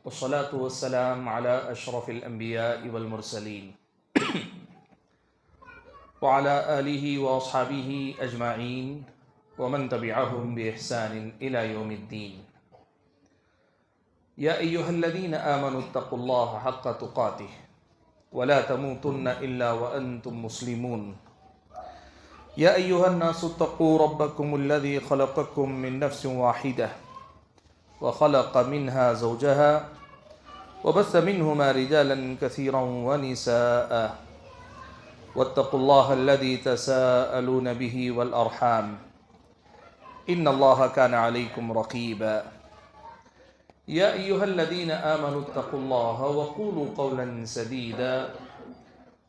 والصلاة والسلام على أشرف الأنبياء والمرسلين وعلى آله وأصحابه أجمعين ومن تبعهم بإحسان إلى يوم الدين. يا أيها الذين آمنوا اتقوا الله حق تقاته ولا تموتن إلا وأنتم مسلمون. يا أيها الناس اتقوا ربكم الذي خلقكم من نفس واحدة وخلق منها زوجها وبث منهما رجالا كثيرا ونساء واتقوا الله الذي تساءلون به والأرحام إن الله كان عليكم رقيبا. يا أيها الذين آمنوا اتقوا الله وقولوا قولا سديدا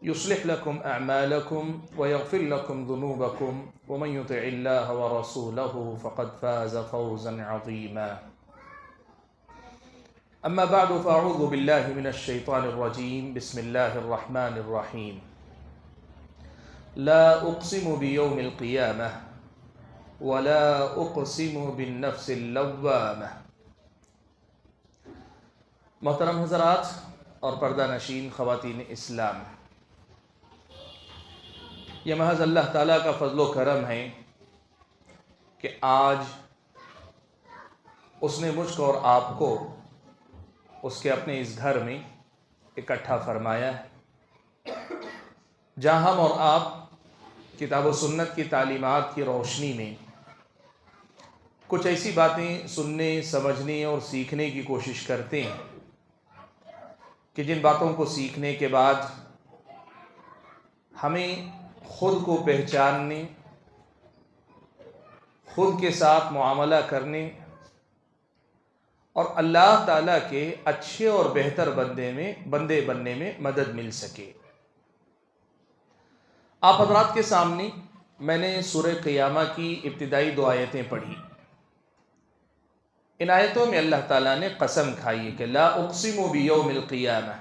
يصلح لكم أعمالكم ويغفر لكم ذنوبكم ومن يطع الله ورسوله فقد فاز فوزا عظيما. أما بعد فأعوذ بالله من الشيطان الرجيم. بسم الله الرحمن الرحيم. لا أقسم بيوم القيامة ولا أقسم بالنفس اللوامة. محترم حضرات اور پردہ نشین خواتین اسلام، یہ محض اللہ تعالیٰ کا فضل و کرم ہے کہ آج اس نے مجھ کو اور آپ کو اس کے اپنے اس گھر میں اکٹھا فرمایا ہے، جہاں ہم اور آپ کتاب و سنت کی تعلیمات کی روشنی میں کچھ ایسی باتیں سننے، سمجھنے اور سیکھنے کی کوشش کرتے ہیں کہ جن باتوں کو سیکھنے کے بعد ہمیں خود کو پہچاننے، خود کے ساتھ معاملہ کرنے اور اللہ تعالیٰ کے اچھے اور بہتر بندے بننے میں مدد مل سکے۔ آپ حضرات کے سامنے میں نے سورہ قیامہ کی ابتدائی 2 آیتیں پڑھی۔ ان آیتوں میں اللہ تعالیٰ نے قسم کھائی ہے کہ لا اقسم بیوم القیامہ،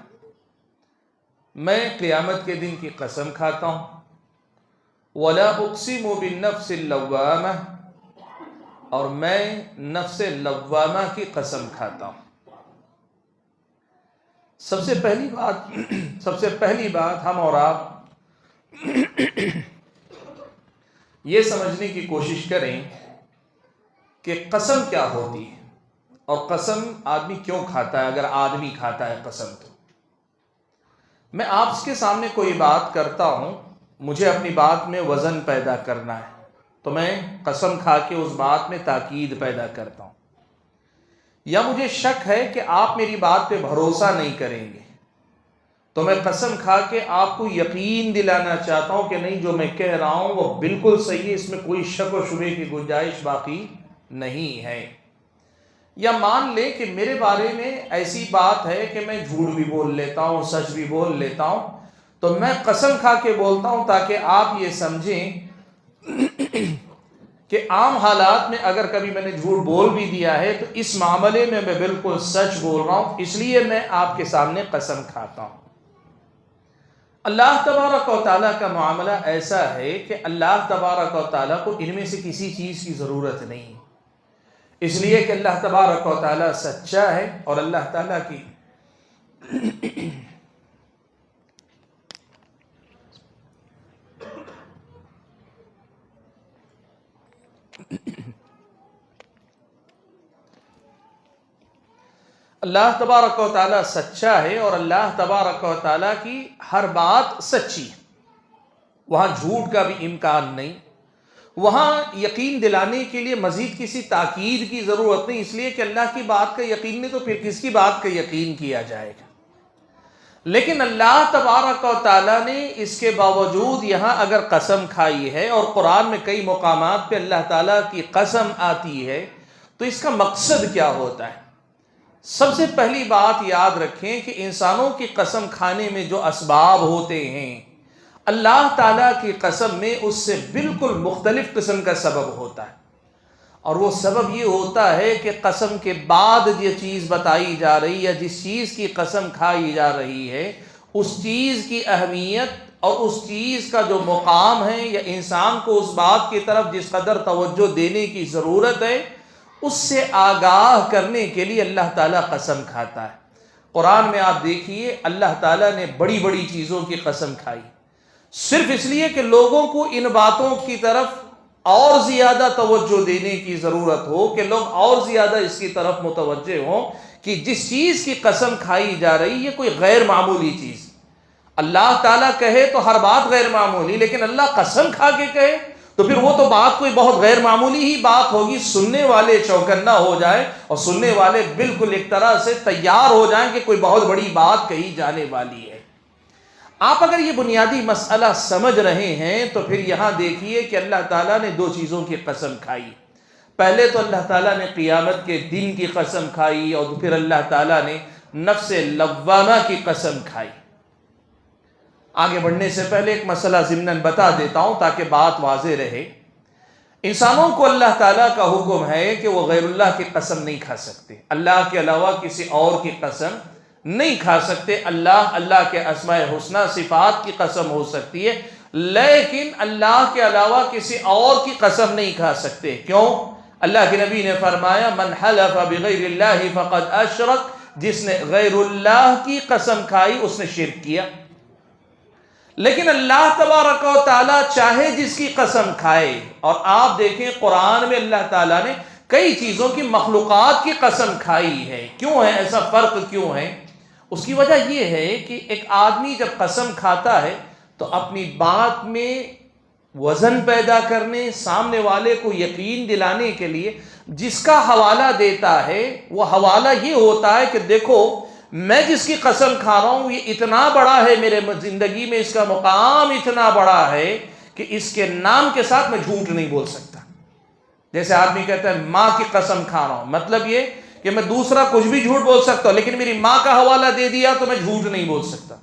میں قیامت کے دن کی قسم کھاتا ہوں، ولا اقسم بالنفس اللوامہ، اور میں نفس لوامہ کی قسم کھاتا ہوں۔ سب سے پہلی بات ہم اور آپ یہ سمجھنے کی کوشش کریں کہ قسم کیا ہوتی ہے اور قسم آدمی کیوں کھاتا ہے، اگر آدمی کھاتا ہے قسم تو۔ میں آپ کے سامنے کوئی بات کرتا ہوں، مجھے اپنی بات میں وزن پیدا کرنا ہے تو میں قسم کھا کے اس بات میں تاکید پیدا کرتا ہوں، یا مجھے شک ہے کہ آپ میری بات پہ بھروسہ نہیں کریں گے تو میں قسم کھا کے آپ کو یقین دلانا چاہتا ہوں کہ نہیں، جو میں کہہ رہا ہوں وہ بالکل صحیح ہے، اس میں کوئی شک و شبے کی گنجائش باقی نہیں ہے۔ یا مان لیں کہ میرے بارے میں ایسی بات ہے کہ میں جھوٹ بھی بول لیتا ہوں، سچ بھی بول لیتا ہوں، تو میں قسم کھا کے بولتا ہوں تاکہ آپ یہ سمجھیں کہ عام حالات میں اگر کبھی میں نے جھوٹ بول بھی دیا ہے تو اس معاملے میں میں بالکل سچ بول رہا ہوں، اس لیے میں آپ کے سامنے قسم کھاتا ہوں۔ اللہ تبارک و تعالیٰ کا معاملہ ایسا ہے کہ اللہ تبارک و تعالیٰ کو ان میں سے کسی چیز کی ضرورت نہیں، اس لیے کہ اللہ تبارک و تعالیٰ سچا ہے، اور اللہ تعالیٰ کی اللہ تبارک و تعالیٰ سچا ہے، اور اللہ تبارک و تعالیٰ کی ہر بات سچی ہے، وہاں جھوٹ کا بھی امکان نہیں، وہاں یقین دلانے کے لیے مزید کسی تاکید کی ضرورت نہیں، اس لیے کہ اللہ کی بات کا یقین نہیں تو پھر کس کی بات کا یقین کیا جائے گا۔ لیکن اللہ تبارک و تعالیٰ نے اس کے باوجود یہاں اگر قسم کھائی ہے، اور قرآن میں کئی مقامات پہ اللہ تعالیٰ کی قسم آتی ہے، تو اس کا مقصد کیا ہوتا ہے؟ سب سے پہلی بات یاد رکھیں کہ انسانوں کی قسم کھانے میں جو اسباب ہوتے ہیں، اللہ تعالیٰ کی قسم میں اس سے بالکل مختلف قسم کا سبب ہوتا ہے، اور وہ سبب یہ ہوتا ہے کہ قسم کے بعد جو چیز بتائی جا رہی ہے، جس چیز کی قسم کھائی جا رہی ہے، اس چیز کی اہمیت اور اس چیز کا جو مقام ہے، یا انسان کو اس بات کی طرف جس قدر توجہ دینے کی ضرورت ہے، اس سے آگاہ کرنے کے لیے اللہ تعالیٰ قسم کھاتا ہے۔ قرآن میں آپ دیکھیے اللہ تعالیٰ نے بڑی بڑی چیزوں کی قسم کھائی، صرف اس لیے کہ لوگوں کو ان باتوں کی طرف اور زیادہ توجہ دینے کی ضرورت ہو، کہ لوگ اور زیادہ اس کی طرف متوجہ ہوں کہ جس چیز کی قسم کھائی جا رہی ہے کوئی غیر معمولی چیز۔ اللہ تعالیٰ کہے تو ہر بات غیر معمولی، لیکن اللہ قسم کھا کے کہے تو پھر وہ تو بات کوئی بہت غیر معمولی ہی بات ہوگی، سننے والے چوکنا ہو جائے اور سننے والے بالکل ایک طرح سے تیار ہو جائیں کہ کوئی بہت بڑی بات کہی جانے والی ہے۔ آپ اگر یہ بنیادی مسئلہ سمجھ رہے ہیں تو پھر یہاں دیکھیے کہ اللہ تعالیٰ نے دو چیزوں کی قسم کھائی۔ پہلے تو اللہ تعالیٰ نے قیامت کے دن کی قسم کھائی، اور پھر اللہ تعالیٰ نے نفس لوامہ کی قسم کھائی۔ آگے بڑھنے سے پہلے ایک مسئلہ ضمناً بتا دیتا ہوں تاکہ بات واضح رہے۔ انسانوں کو اللہ تعالیٰ کا حکم ہے کہ وہ غیر اللہ کی قسم نہیں کھا سکتے، اللہ کے علاوہ کسی اور کی قسم نہیں کھا سکتے۔ اللہ کے اسماء حسنی صفات کی قسم ہو سکتی ہے، لیکن اللہ کے علاوہ کسی اور کی قسم نہیں کھا سکتے۔ کیوں؟ اللہ کے نبی نے فرمایا من حلف بغیر اللہ فقد اشرک، جس نے غیر اللہ کی قسم کھائی اس نے شرک کیا۔ لیکن اللہ تبارک و تعالیٰ چاہے جس کی قسم کھائے، اور آپ دیکھیں قرآن میں اللہ تعالیٰ نے کئی چیزوں کی مخلوقات کی قسم کھائی ہے۔ کیوں ہے ایسا؟ فرق کیوں ہے؟ اس کی وجہ یہ ہے کہ ایک آدمی جب قسم کھاتا ہے تو اپنی بات میں وزن پیدا کرنے، سامنے والے کو یقین دلانے کے لیے جس کا حوالہ دیتا ہے وہ حوالہ یہ ہوتا ہے کہ دیکھو میں جس کی قسم کھا رہا ہوں یہ اتنا بڑا ہے، میرے زندگی میں اس کا مقام اتنا بڑا ہے کہ اس کے نام کے ساتھ میں جھوٹ نہیں بول سکتا۔ جیسے آدمی کہتا ہے ماں کی قسم کھا رہا ہوں، مطلب یہ کہ میں دوسرا کچھ بھی جھوٹ بول سکتا ہوں لیکن میری ماں کا حوالہ دے دیا تو میں جھوٹ نہیں بول سکتا۔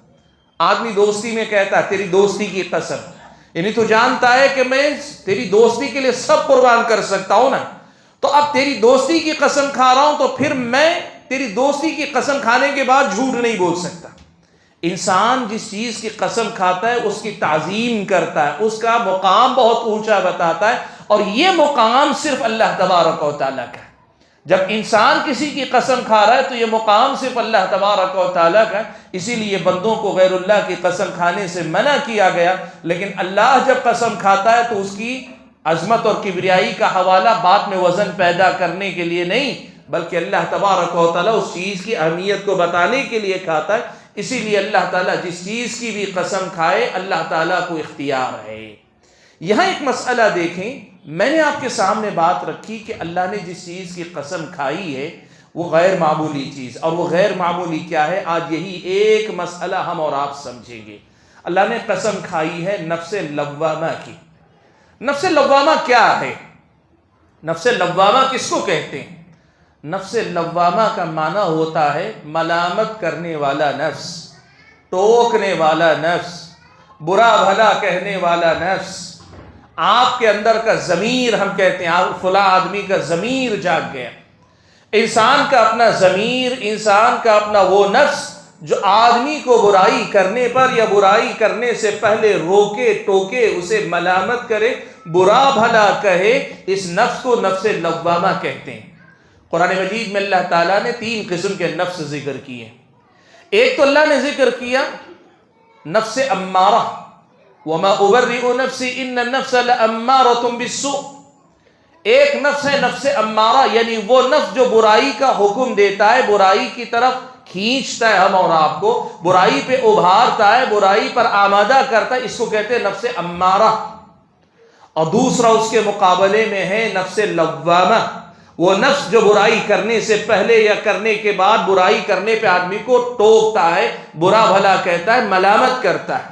آدمی دوستی میں کہتا ہے تیری دوستی کی قسم، یعنی تو جانتا ہے کہ میں تیری دوستی کے لیے سب قربان کر سکتا ہوں نا، تو اب تیری دوستی کی قسم کھا رہا ہوں تو پھر میں تیری دوستی کی قسم کھانے کے بعد جھوٹ نہیں بول سکتا۔ انسان جس چیز کی قسم کھاتا ہے اس کی تعظیم کرتا ہے، اس کا مقام بہت اونچا بتاتا ہے، اور یہ مقام صرف اللہ تبارک و تعالیٰ کا ہے۔ جب انسان کسی کی قسم کھا رہا ہے تو یہ مقام صرف اللہ تبارک و تعالیٰ کا ہے، اسی لیے بندوں کو غیر اللہ کی قسم کھانے سے منع کیا گیا۔ لیکن اللہ جب قسم کھاتا ہے تو اس کی عظمت اور کبریائی کا حوالہ بات میں وزن پیدا کرنے کے لیے نہیں، بلکہ اللہ تبارک و تعالیٰ اس چیز کی اہمیت کو بتانے کے لیے کھاتا ہے۔ اسی لیے اللہ تعالیٰ جس چیز کی بھی قسم کھائے اللہ تعالیٰ کو اختیار ہے۔ یہاں ایک مسئلہ دیکھیں، میں نے آپ کے سامنے بات رکھی کہ اللہ نے جس چیز کی قسم کھائی ہے وہ غیر معمولی چیز، اور وہ غیر معمولی کیا ہے؟ آج یہی ایک مسئلہ ہم اور آپ سمجھیں گے۔ اللہ نے قسم کھائی ہے نفس لوامہ کی۔ نفس لوامہ کیا ہے؟ نفس لوامہ کس کو کہتے ہیں؟ نفس لوامہ کا معنی ہوتا ہے ملامت کرنے والا نفس، ٹوکنے والا نفس، برا بھلا کہنے والا نفس۔ آپ کے اندر کا ضمیر، ہم کہتے ہیں فلاں آدمی کا ضمیر جاگ گیا۔ انسان کا اپنا ضمیر، انسان کا اپنا وہ نفس جو آدمی کو برائی کرنے پر یا برائی کرنے سے پہلے روکے ٹوکے، اسے ملامت کرے، برا بھلا کہے، اس نفس کو نفس لوامہ کہتے ہیں۔ قرآن مجید میں اللہ تعالیٰ نے 3 قسم کے نفس ذکر کیے۔ ایک تو اللہ نے ذکر کیا نفس امارہ، وما ابرئ نفسی ان النفس لامارۃ بالسوء۔ ایک نفس ہے نفس امارہ، یعنی وہ نفس جو برائی کا حکم دیتا ہے، برائی کی طرف کھینچتا ہے ہم اور آپ کو، برائی پہ ابھارتا ہے، برائی پر آمادہ کرتا ہے، اس کو کہتے ہیں نفس امارہ۔ اور دوسرا اس کے مقابلے میں ہے نفس لوامہ، وہ نفس جو برائی کرنے سے پہلے یا کرنے کے بعد برائی کرنے پہ آدمی کو ٹوکتا ہے، برا بھلا کہتا ہے، ملامت کرتا ہے۔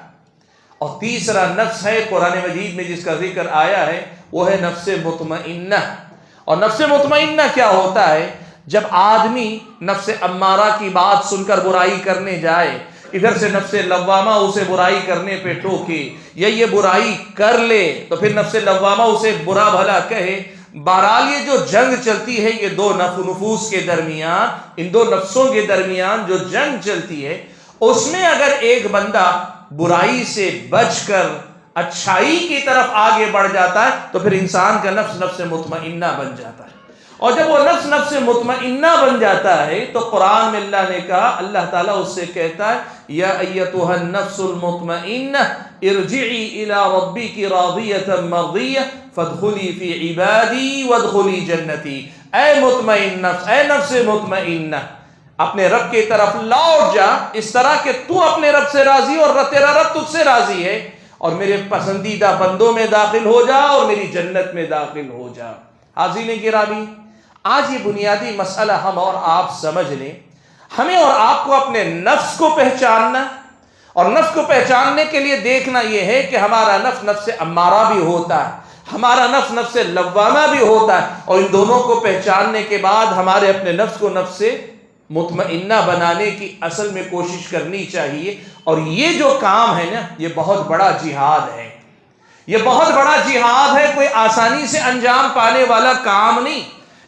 اور تیسرا نفس ہے قرآن مجید میں جس کا ذکر آیا ہے وہ ہے نفس مطمئنہ۔ اور نفس مطمئنہ کیا ہوتا ہے؟ جب آدمی نفس امارہ کی بات سن کر برائی کرنے جائے، ادھر سے نفس لوامہ اسے برائی کرنے پہ ٹوکے یا یہ برائی کر لے تو پھر نفس لوامہ اسے برا بھلا کہے، بہرحال یہ جو جنگ چلتی ہے یہ دو نفوس کے درمیان، ان دو نفسوں کے درمیان جو جنگ چلتی ہے، اس میں اگر ایک بندہ برائی سے بچ کر اچھائی کی طرف آگے بڑھ جاتا ہے تو پھر انسان کا نفس نفس مطمئنہ بن جاتا ہے۔ اور جب وہ نفس نفس مطمئنہ بن جاتا ہے تو قرآن میں اللہ نے کہا، اللہ تعالیٰ اس سے کہتا ہے یا ایتھا النفس المطمئنہ ارجعی الی ربک راضیۃ مرضیہ فادخلی فی عبادی وادخلی جنتی۔ اے مطمئن نفس، اے نفس مطمئنہ، اپنے رب کی طرف لوٹ جا، اس طرح کہ تو اپنے رب سے راضی اور تیرا رب تجھ سے راضی ہے، اور میرے پسندیدہ بندوں میں داخل ہو جا اور میری جنت میں داخل ہو جا۔ حاضرین گرامی، آج یہ بنیادی مسئلہ ہم اور آپ سمجھ لیں۔ ہمیں اور آپ کو اپنے نفس کو پہچاننا، اور نفس کو پہچاننے کے لیے دیکھنا یہ ہے کہ ہمارا نفس نفس امارہ بھی ہوتا ہے، ہمارا نفس نفس لوامہ بھی ہوتا ہے، اور ان دونوں کو پہچاننے کے بعد ہمارے اپنے نفس کو نفس مطمئنہ بنانے کی اصل میں کوشش کرنی چاہیے۔ اور یہ جو کام ہے نا، یہ بہت بڑا جہاد ہے، یہ بہت بڑا جہاد ہے، کوئی آسانی سے انجام پانے والا کام نہیں۔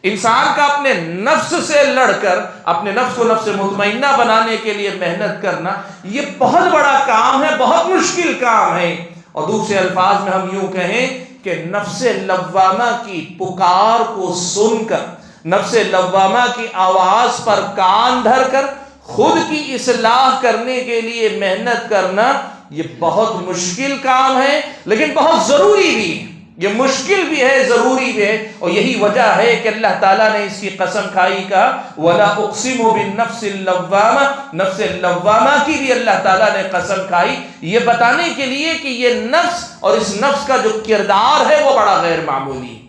انسان کا اپنے نفس سے لڑ کر اپنے نفس کو نفس مطمئنہ بنانے کے لیے محنت کرنا، یہ بہت بڑا کام ہے، بہت مشکل کام ہے۔ اور دوسرے الفاظ میں ہم یوں کہیں کہ نفس لوامہ کی پکار کو سن کر، نفس لوامہ کی آواز پر کان دھر کر خود کی اصلاح کرنے کے لیے محنت کرنا، یہ بہت مشکل کام ہے، لیکن بہت ضروری بھی ہے۔ یہ مشکل بھی ہے، ضروری بھی ہے، اور یہی وجہ ہے کہ اللہ تعالیٰ نے اس کی قسم کھائی، کہا وَلَا أُقْسِمُ بِالنَّفْسِ اللَّوَّامَةِ، نفس لوامہ کی بھی اللہ تعالیٰ نے قسم کھائی، یہ بتانے کے لیے کہ یہ نفس اور اس نفس کا جو کردار ہے وہ بڑا غیر معمولی ہے۔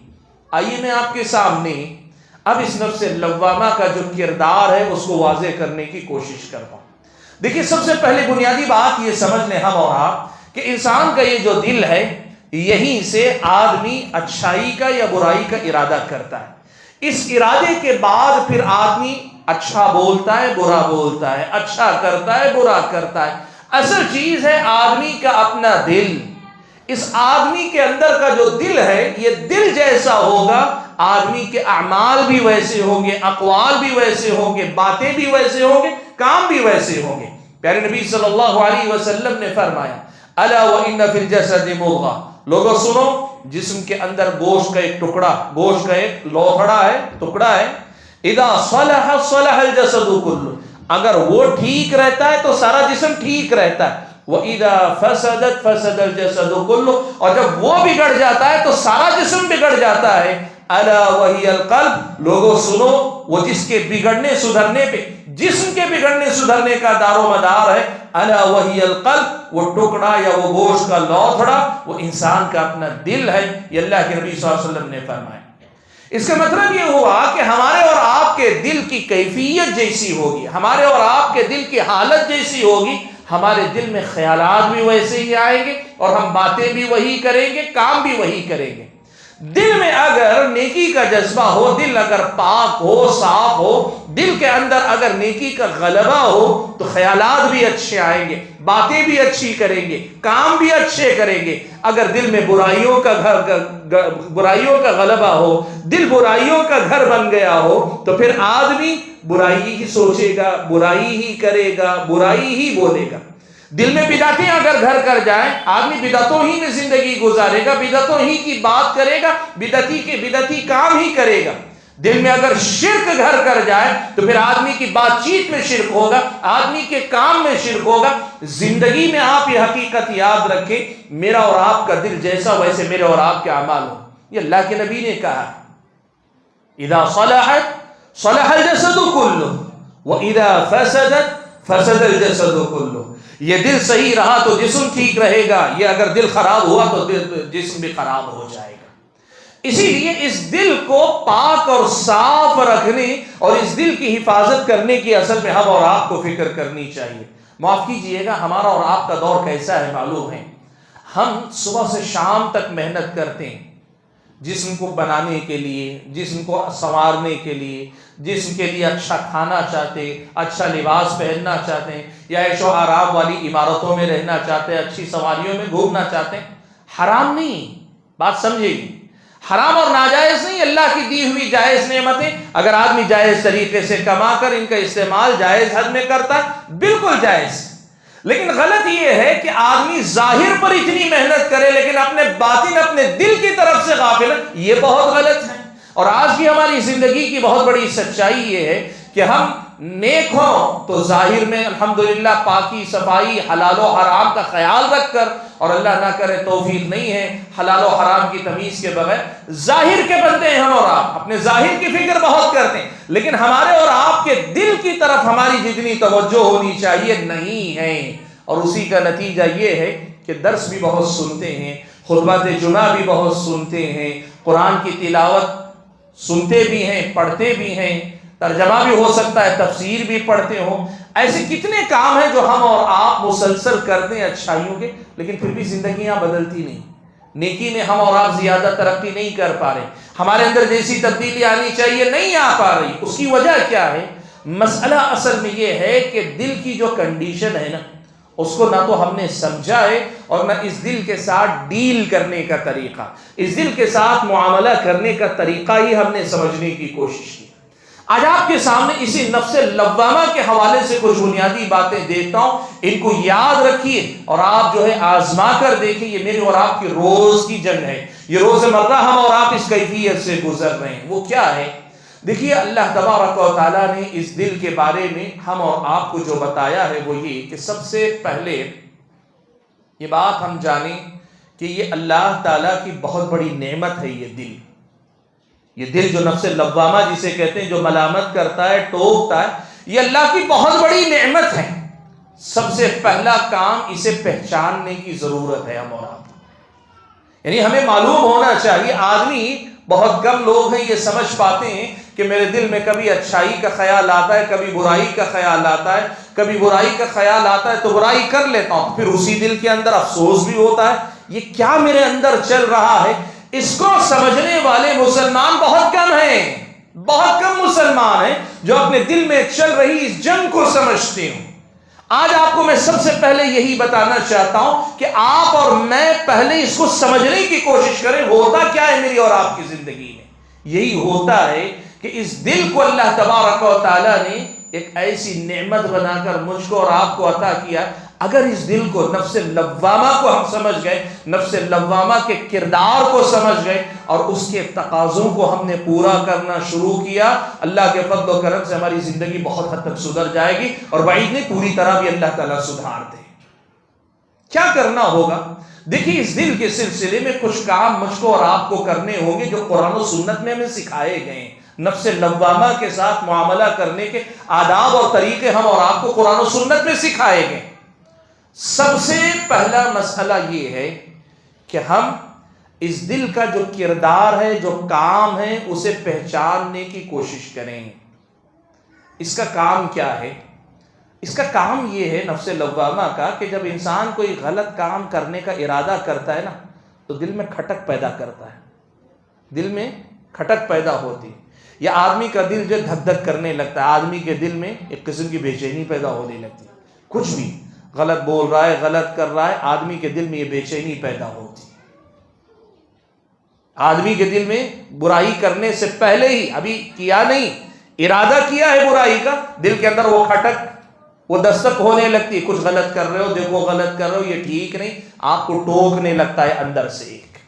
آئیے میں آپ کے سامنے اب اس نفس لوامہ کا جو کردار ہے اس کو واضح کرنے کی کوشش کرتا ہوں۔ دیکھیے، سب سے پہلے بنیادی بات یہ سمجھ لیں ہم اور آپ کہ انسان کا یہ جو دل ہے، یہیں سے آدمی اچھائی کا یا برائی کا ارادہ کرتا ہے۔ اس ارادے کے بعد پھر آدمی اچھا بولتا ہے، برا بولتا ہے، اچھا کرتا ہے، برا کرتا ہے۔ اصل چیز ہے آدمی کا اپنا دل۔ اس آدمی کے اندر کا جو دل ہے، یہ دل جیسا ہوگا، آدمی کے اعمال بھی ویسے ہوں گے، اقوال بھی ویسے ہوں گے، باتیں بھی ویسے ہوں گے، کام بھی ویسے ہوں گے۔ پیارے نبی صلی اللہ علیہ وسلم نے فرمایا الا وان فی الجسد مضغہ، لوگوں سنو، جسم کے اندر گوشت کا ایک ٹکڑا، گوشت کا ایک لوتھڑا ہے، ٹکڑا ہے، اذا صلح صلح الجسد کلہ، اگر وہ ٹھیک رہتا ہے تو سارا جسم ٹھیک رہتا ہے، وَإِذَا فَسَدَتْ فَسَدَ الْجَسَدُ كُلُّهُ، اور جب وہ بگڑ جاتا ہے تو سارا جسم بگڑ جاتا ہے۔ أَلَا وَهِيَ الْقَلْبُ، لوگوں سنو، وہ جس کے بگڑنے سدھرنے پہ، جسم کے بگڑنے سدھرنے کا دار و مدار ہے، أَلَا وَهِيَ الْقَلْبُ، وہ ٹکڑا یا وہ گوشت کا لوتھڑا وہ انسان کا اپنا دل ہے۔ یہ اللہ کے نبی صلی اللہ علیہ وسلم نے فرمایا۔ اس کا مطلب یہ ہوا کہ ہمارے اور آپ کے دل کی کیفیت جیسی ہوگی، ہمارے اور آپ کے دل کی حالت جیسی ہوگی، ہمارے دل میں خیالات بھی ویسے ہی آئیں گے، اور ہم باتیں بھی وہی کریں گے، کام بھی وہی کریں گے۔ دل میں اگر نیکی کا جذبہ ہو، دل اگر پاک ہو، صاف ہو، دل کے اندر اگر نیکی کا غلبہ ہو تو خیالات بھی اچھے آئیں گے، باتیں بھی اچھی کریں گے، کام بھی اچھے کریں گے۔ اگر دل میں برائیوں کا غلبہ ہو، دل برائیوں کا گھر بن گیا ہو، تو پھر آدمی برائی ہی سوچے گا، برائی ہی کرے گا، برائی ہی بولے گا۔ دل میں بدعتیں اگر گھر کر جائیں، آدمی بدعتوں ہی میں زندگی گزارے گا، بدعتوں ہی کی بات کرے گا، بدعتی کام ہی کرے گا۔ دل میں اگر شرک گھر کر جائے تو پھر آدمی کی بات چیت میں شرک ہوگا، آدمی کے کام میں شرک ہوگا۔ زندگی میں آپ یہ حقیقت یاد رکھیں، میرا اور آپ کا دل جیسا ویسے میرے اور آپ کے اعمال ہو۔ یہ اللہ کے نبی نے کہا اذا صلحت صلح الجسد کلہ واذا فسدت فسد الجسد کلہ، یہ دل صحیح رہا تو جسم ٹھیک رہے گا، یہ اگر دل خراب ہوا تو جسم بھی خراب ہو جائے گا۔ اسی لیے اس دل کو پاک اور صاف رکھنے اور اس دل کی حفاظت کرنے کی اصل میں ہم اور آپ کو فکر کرنی چاہیے۔ معاف کیجئے گا، ہمارا اور آپ کا دور کیسا ہے معلوم ہے؟ ہم صبح سے شام تک محنت کرتے ہیں جسم کو بنانے کے لیے، جسم کو سنوارنے کے لیے، جسم کے لیے اچھا کھانا چاہتے، اچھا لباس پہننا چاہتے ہیں، یا عیش و آرام والی عمارتوں میں رہنا چاہتے ہیں، اچھی سواریوں میں گھومنا چاہتے ہیں۔ حرام نہیں، بات سمجھے گی، حرام اور ناجائز نہیں، اللہ کی دی ہوئی جائز نعمتیں اگر آدمی جائز طریقے سے کما کر ان کا استعمال جائز حد میں کرتا ہے، بالکل جائز۔ لیکن غلط یہ ہے کہ آدمی ظاہر پر اتنی محنت کرے لیکن اپنے باطن، اپنے دل کی طرف سے غافل ہے، یہ بہت غلط ہے۔ اور آج کی ہماری زندگی کی بہت بڑی سچائی یہ ہے کہ ہم نیک ہوں تو ظاہر میں الحمدللہ پاکی صفائی حلال و حرام کا خیال رکھ کر، اور اللہ نہ کرے توفیق نہیں ہے حلال و حرام کی تمیز کے بغیر، ظاہر کے بندے ہیں ہم اور آپ، اپنے ظاہر کی فکر بہت کرتے ہیں، لیکن ہمارے اور آپ کے دل کی طرف ہماری جتنی توجہ ہونی چاہیے نہیں ہے، اور اسی کا نتیجہ یہ ہے کہ درس بھی بہت سنتے ہیں، خطبات جمعہ بھی بہت سنتے ہیں، قرآن کی تلاوت سنتے بھی ہیں، پڑھتے بھی ہیں، ترجمہ بھی ہو سکتا ہے، تفسیر بھی پڑھتے ہوں، ایسے کتنے کام ہیں جو ہم اور آپ مسلسل کرتے ہیں اچھائیوں کے، لیکن پھر بھی زندگیاں بدلتی نہیں، نیکی میں ہم اور آپ زیادہ ترقی نہیں کر پا رہے، ہمارے اندر جیسی تبدیلی آنی چاہیے نہیں آ پا رہی۔ اس کی وجہ کیا ہے؟ مسئلہ اصل میں یہ ہے کہ دل کی جو کنڈیشن ہے نا، اس کو نہ تو ہم نے سمجھا ہے، اور نہ اس دل کے ساتھ ڈیل کرنے کا طریقہ، اس دل کے ساتھ معاملہ کرنے کا طریقہ ہی ہم نے سمجھنے کی کوشش کی۔ آج آپ کے سامنے اسی نفس لوامہ کے حوالے سے کچھ بنیادی باتیں دیتا ہوں، ان کو یاد رکھیے اور آپ جو ہے آزما کر دیکھیں۔ یہ میرے اور آپ کی روز کی جنگ ہے، یہ روز مرہ ہم اور آپ اس کیفیت سے گزر رہے ہیں۔ وہ کیا ہے؟ دیکھیے، اللہ تبارک و تعالیٰ نے اس دل کے بارے میں ہم اور آپ کو جو بتایا ہے وہ یہ کہ سب سے پہلے یہ بات ہم جانیں کہ یہ اللہ تعالیٰ کی بہت بڑی نعمت ہے۔ یہ دل جو نفس لوامہ جسے کہتے ہیں، جو ملامت کرتا ہے، ٹوکتا ہے، یہ اللہ کی بہت بڑی نعمت ہے۔ سب سے پہلا کام اسے پہچاننے کی ضرورت ہے ہم اور آپ، یعنی ہمیں معلوم ہونا چاہیے۔ آدمی بہت کم لوگ ہیں یہ سمجھ پاتے ہیں کہ میرے دل میں کبھی اچھائی کا خیال آتا ہے، کبھی برائی کا خیال آتا ہے، کبھی برائی کا خیال آتا ہے تو برائی کر لیتا ہوں، پھر اسی دل کے اندر افسوس بھی ہوتا ہے، یہ کیا میرے اندر چل رہا ہے؟ اس کو سمجھنے والے مسلمان بہت کم ہیں، بہت کم مسلمان ہیں جو اپنے دل میں چل رہی اس جنگ کو سمجھتے ہوں۔ آج آپ کو میں سب سے پہلے یہی بتانا چاہتا ہوں کہ آپ اور میں پہلے اس کو سمجھنے کی کوشش کریں، ہوتا کیا ہے میری اور آپ کی زندگی میں؟ یہی ہوتا ہے کہ اس دل کو اللہ تبارک و تعالیٰ نے ایک ایسی نعمت بنا کر مجھ کو اور آپ کو عطا کیا۔ اگر اس دل کو، نفس لوامہ کو ہم سمجھ گئے، نفس لوامہ کے کردار کو سمجھ گئے اور اس کے تقاضوں کو ہم نے پورا کرنا شروع کیا، اللہ کے فضل و کرم سے ہماری زندگی بہت حد تک سدھر جائے گی، اور بعید نہیں پوری طرح بھی اللہ تعالیٰ سدھار دے۔ کیا کرنا ہوگا؟ دیکھیے، اس دل کے سلسلے میں کچھ کام مجھ کو اور آپ کو کرنے ہوں گے جو قرآن و سنت میں ہمیں سکھائے گئے ہیں۔ نفس لوامہ کے ساتھ معاملہ کرنے کے آداب اور طریقے ہم اور آپ کو قرآن و سنت میں سکھائے گئے۔ سب سے پہلا مسئلہ یہ ہے کہ ہم اس دل کا جو کردار ہے، جو کام ہے، اسے پہچاننے کی کوشش کریں۔ اس کا کام کیا ہے؟ اس کا کام یہ ہے نفس لوامہ کا کہ جب انسان کوئی غلط کام کرنے کا ارادہ کرتا ہے نا، تو دل میں کھٹک پیدا کرتا ہے، دل میں کھٹک پیدا ہوتی ہے، یا آدمی کا دل جو دھک دھک کرنے لگتا ہے، آدمی کے دل میں ایک قسم کی بے چینی پیدا ہونے لگتی ہے، کچھ بھی غلط بول رہا ہے، غلط کر رہا ہے، آدمی کے دل میں یہ بے چینی پیدا ہوتی ہے۔ آدمی کے دل میں برائی کرنے سے پہلے ہی، ابھی کیا نہیں، ارادہ کیا ہے برائی کا، دل کے اندر وہ کھٹک، وہ دستک ہونے لگتی ہے، کچھ غلط کر رہے ہو، دیکھو غلط کر رہے ہو، یہ ٹھیک نہیں، آپ کو ٹوکنے لگتا ہے اندر سے ایک۔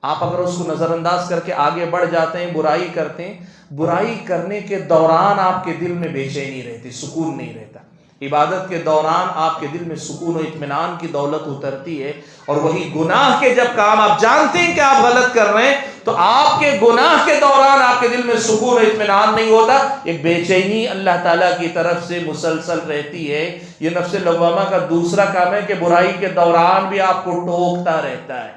آپ اگر اس کو نظر انداز کر کے آگے بڑھ جاتے ہیں، برائی کرتے ہیں، برائی کرنے کے دوران آپ کے دل میں بے چینی رہتی، سکون نہیں رہتا۔ عبادت کے دوران آپ کے دل میں سکون و اطمینان کی دولت اترتی ہے، اور وہی گناہ کے جب کام آپ جانتے ہیں کہ آپ غلط کر رہے ہیں، تو آپ کے گناہ کے دوران آپ کے دل میں سکون و اطمینان نہیں ہوتا، ایک بے چینی اللہ تعالیٰ کی طرف سے مسلسل رہتی ہے۔ یہ نفس لوامہ کا دوسرا کام ہے کہ برائی کے دوران بھی آپ کو ٹوکتا رہتا ہے۔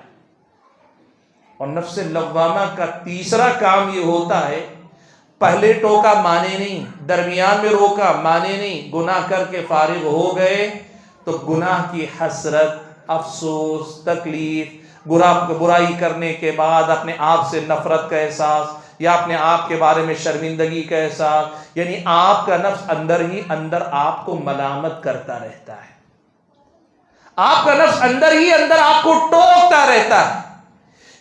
اور نفس لوامہ کا تیسرا کام یہ ہوتا ہے، پہلے ٹوکا مانے نہیں، درمیان میں روکا مانے نہیں، گناہ کر کے فارغ ہو گئے تو گناہ کی حسرت، افسوس، تکلیف، برائی کرنے کے بعد اپنے آپ سے نفرت کا احساس، یا اپنے آپ کے بارے میں شرمندگی کا احساس، یعنی آپ کا نفس اندر ہی اندر آپ کو ملامت کرتا رہتا ہے، آپ کا نفس اندر ہی اندر آپ کو ٹوکتا رہتا ہے۔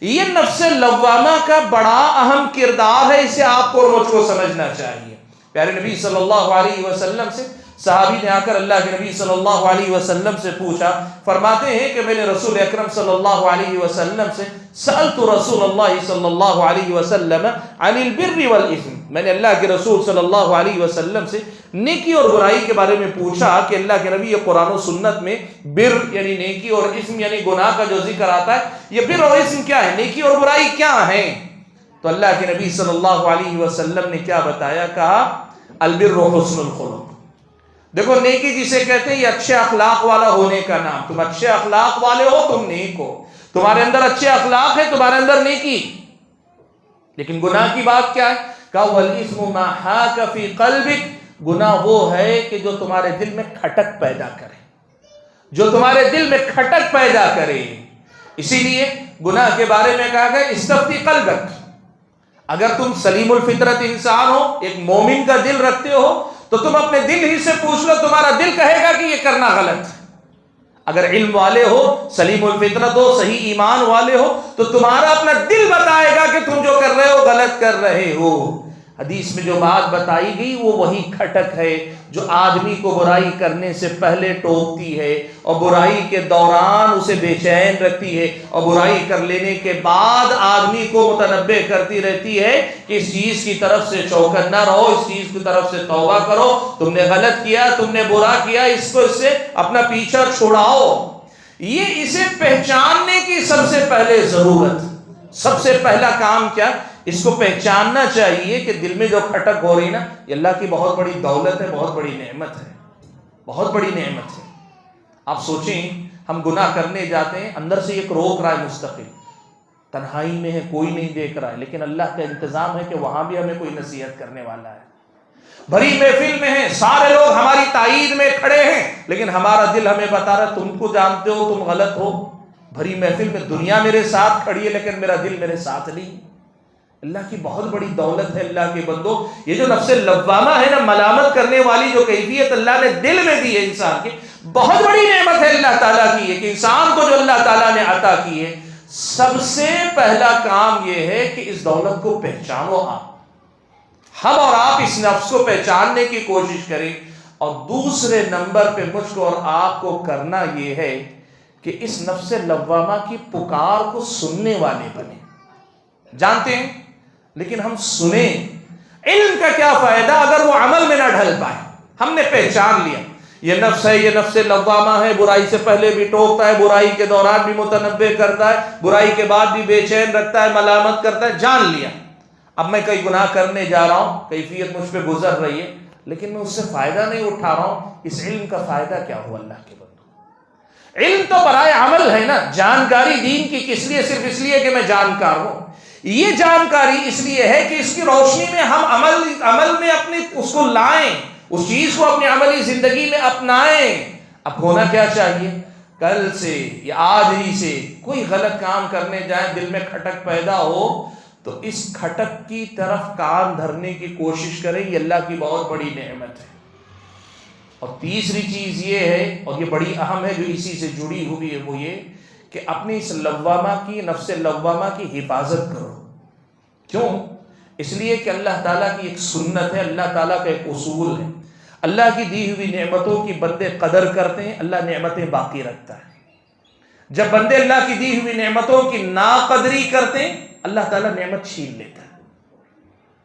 یہ نفس لوامہ کا بڑا اہم کردار ہے، اسے آپ کو اور مجھ کو سمجھنا چاہیے۔ پیارے نبی صلی اللہ علیہ وسلم سے صحابی نے آ کر اللہ کے نبی صلی اللہ علیہ وسلم سے پوچھا، فرماتے ہیں کہ میں نے رسول اکرم صلی اللہ علیہ وسلم سے سألت رسول اللہ صلی اللہ علیہ وسلم عن البر والاثم، میں نے اللہ کے رسول صلی اللہ علیہ وسلم سے نیکی اور برائی کے بارے میں پوچھا کہ اللہ کے نبی، یہ قرآن و سنت میں بر یعنی نیکی اور اسم یعنی گناہ کا جو ذکر آتا ہے، یہ بر اور اسم کیا ہے، نیکی اور برائی کیا ہیں؟ تو اللہ کے نبی صلی اللہ علیہ وسلم نے کیا بتایا؟ کہا البر حسن الخلق۔ دیکھو نیکی جسے کہتے ہیں یہ اچھے اخلاق والا ہونے کا نام، تم اچھے اخلاق والے ہو تم نیک ہو، تمہارے اندر اچھے اخلاق ہے تمہارے اندر نیکی۔ لیکن گناہ کی بات کیا ہے؟ کہا والاسم ما حاک فی قلبک، گناہ وہ ہے کہ جو تمہارے دل میں کھٹک پیدا کرے، جو تمہارے دل میں کھٹک پیدا کرے۔ اسی لیے گناہ کے بارے میں کہا گیا استفتی قلبک، اگر تم سلیم الفطرت انسان ہو، ایک مومن کا دل رکھتے ہو، تو تم اپنے دل ہی سے پوچھ لو، تمہارا دل کہے گا کہ یہ کرنا غلط ہے۔ اگر علم والے ہو، سلیم الفطرت ہو، صحیح ایمان والے ہو، تو تمہارا اپنا دل بتائے گا کہ تم جو کر رہے ہو غلط کر رہے ہو۔ حدیث میں جو بات بتائی گئی وہ وہی کھٹک ہے جو آدمی کو برائی کرنے سے پہلے ٹوکتی ہے اور برائی کے دوران اسے بے چین رکھتی ہے، اور برائی کر لینے کے بعد آدمی کو متنبہ کرتی رہتی ہے کہ اس چیز کی طرف سے چوکنا رہو، اس چیز کی طرف سے توبہ کرو، تم نے غلط کیا، تم نے برا کیا، اس سے اپنا پیچھا چھڑاؤ۔ یہ اسے پہچاننے کی سب سے پہلے ضرورت، سب سے پہلا کام کیا؟ اس کو پہچاننا چاہیے کہ دل میں جو کھٹک ہو رہی نا، یہ اللہ کی بہت بڑی دولت ہے، بہت بڑی نعمت ہے، بہت بڑی نعمت ہے۔ آپ سوچیں، ہم گناہ کرنے جاتے ہیں، اندر سے ایک روک رہا ہے مستقل، تنہائی میں ہے، کوئی نہیں دیکھ رہا ہے، لیکن اللہ کا انتظام ہے کہ وہاں بھی ہمیں کوئی نصیحت کرنے والا ہے۔ بھری محفل میں ہیں، سارے لوگ ہماری تائید میں کھڑے ہیں، لیکن ہمارا دل ہمیں بتا رہا ہے تم کو جانتے ہو تم غلط ہو۔ بھری محفل میں دنیا میرے ساتھ کھڑی ہے لیکن میرا دل میرے ساتھ نہیں۔ اللہ کی بہت بڑی دولت ہے اللہ کے بندو، یہ جو نفس لوامہ ہے نا، ملامت کرنے والی جو کیفیت اللہ نے دل میں دی ہے انسان کے، بہت بڑی نعمت ہے اللہ تعالیٰ کی ہے کہ انسان کو جو اللہ تعالیٰ نے عطا کی ہے۔ سب سے پہلا کام یہ ہے کہ اس دولت کو پہچانو آپ، ہم اور آپ اس نفس کو پہچاننے کی کوشش کریں، اور دوسرے نمبر پہ مجھ کو اور آپ کو کرنا یہ ہے کہ اس نفس لوامہ کی پکار کو سننے والے بنیں۔ جانتے ہیں لیکن ہم سنیں، علم کا کیا فائدہ اگر وہ عمل میں نہ ڈھل پائے؟ ہم نے پہچان لیا یہ نفس ہے، یہ نفس لوامہ ہے، برائی سے پہلے بھی ٹوکتا ہے، برائی کے دوران بھی متنبہ کرتا ہے، برائی کے بعد بھی بے چین رکھتا ہے، ملامت کرتا ہے، جان لیا۔ اب میں کئی گناہ کرنے جا رہا ہوں، کیفیت مجھ پہ گزر رہی ہے، لیکن میں اس سے فائدہ نہیں اٹھا رہا ہوں، اس علم کا فائدہ کیا ہوا اللہ کے بندو؟ علم تو برائے عمل ہے نا، جانکاری دین کی کس لیے؟ صرف اس لیے کہ میں جانکار ہوں۔ یہ جانکاری اس لیے ہے کہ اس کی روشنی میں ہم عمل میں اپنی اس کو لائیں، اس چیز کو اپنی عملی زندگی میں اپنائیں۔ اب ہونا کیا چاہیے؟ کل سے یا آج ہی سے کوئی غلط کام کرنے جائیں، دل میں کھٹک پیدا ہو تو اس کھٹک کی طرف کان دھرنے کی کوشش کریں، یہ اللہ کی بہت بڑی نعمت ہے۔ اور تیسری چیز یہ ہے، اور یہ بڑی اہم ہے جو اسی سے جڑی ہوئی ہے، وہ یہ کہ اپنی اس لوامہ کی، نفس لوامہ کی حفاظت کرو۔ کیوں؟ اس لیے کہ اللہ تعالیٰ کی ایک سنت ہے، اللہ تعالیٰ کا ایک اصول ہے، اللہ کی دی ہوئی نعمتوں کی بندے قدر کرتے ہیں، اللہ نعمتیں باقی رکھتا ہے۔ جب بندے اللہ کی دی ہوئی نعمتوں کی ناقدری کرتے ہیں، اللہ تعالیٰ نعمت چھین لیتا ہے۔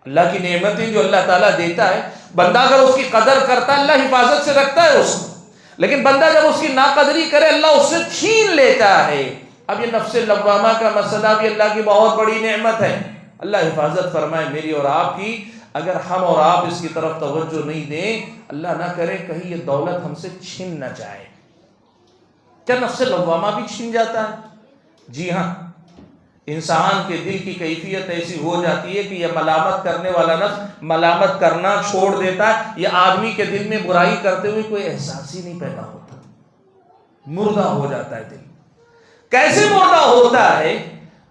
اللہ کی نعمتیں جو اللہ تعالیٰ دیتا ہے، بندہ اگر اس کی قدر کرتا ہے اللہ حفاظت سے رکھتا ہے اس کو، لیکن بندہ جب اس کی ناقدری کرے اللہ اس سے چھین لیتا ہے۔ اب یہ نفس لوامہ کا مسئلہ بھی اللہ کی بہت بڑی نعمت ہے، اللہ حفاظت فرمائے میری اور آپ کی۔ اگر ہم اور آپ اس کی طرف توجہ نہیں دیں، اللہ نہ کرے کہیں یہ دولت ہم سے چھن نہ جائے۔ کیا نفس لوامہ بھی چھن جاتا ہے؟ جی ہاں، انسان کے دل کی کیفیت ایسی ہو جاتی ہے کہ یہ ملامت کرنے والا نفس ملامت کرنا چھوڑ دیتا ہے، یہ آدمی کے دل میں برائی کرتے ہوئے کوئی احساس ہی نہیں پیدا ہوتا، مردہ ہو جاتا ہے دل۔ کیسے مردہ ہوتا ہے؟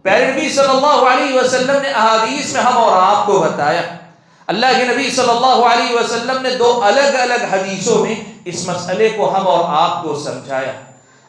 پیارے نبی صلی اللہ علیہ وسلم نے احادیث میں ہم اور آپ کو بتایا، اللہ کے نبی صلی اللہ علیہ وسلم نے دو الگ الگ حدیثوں میں اس مسئلے کو ہم اور آپ کو سمجھایا۔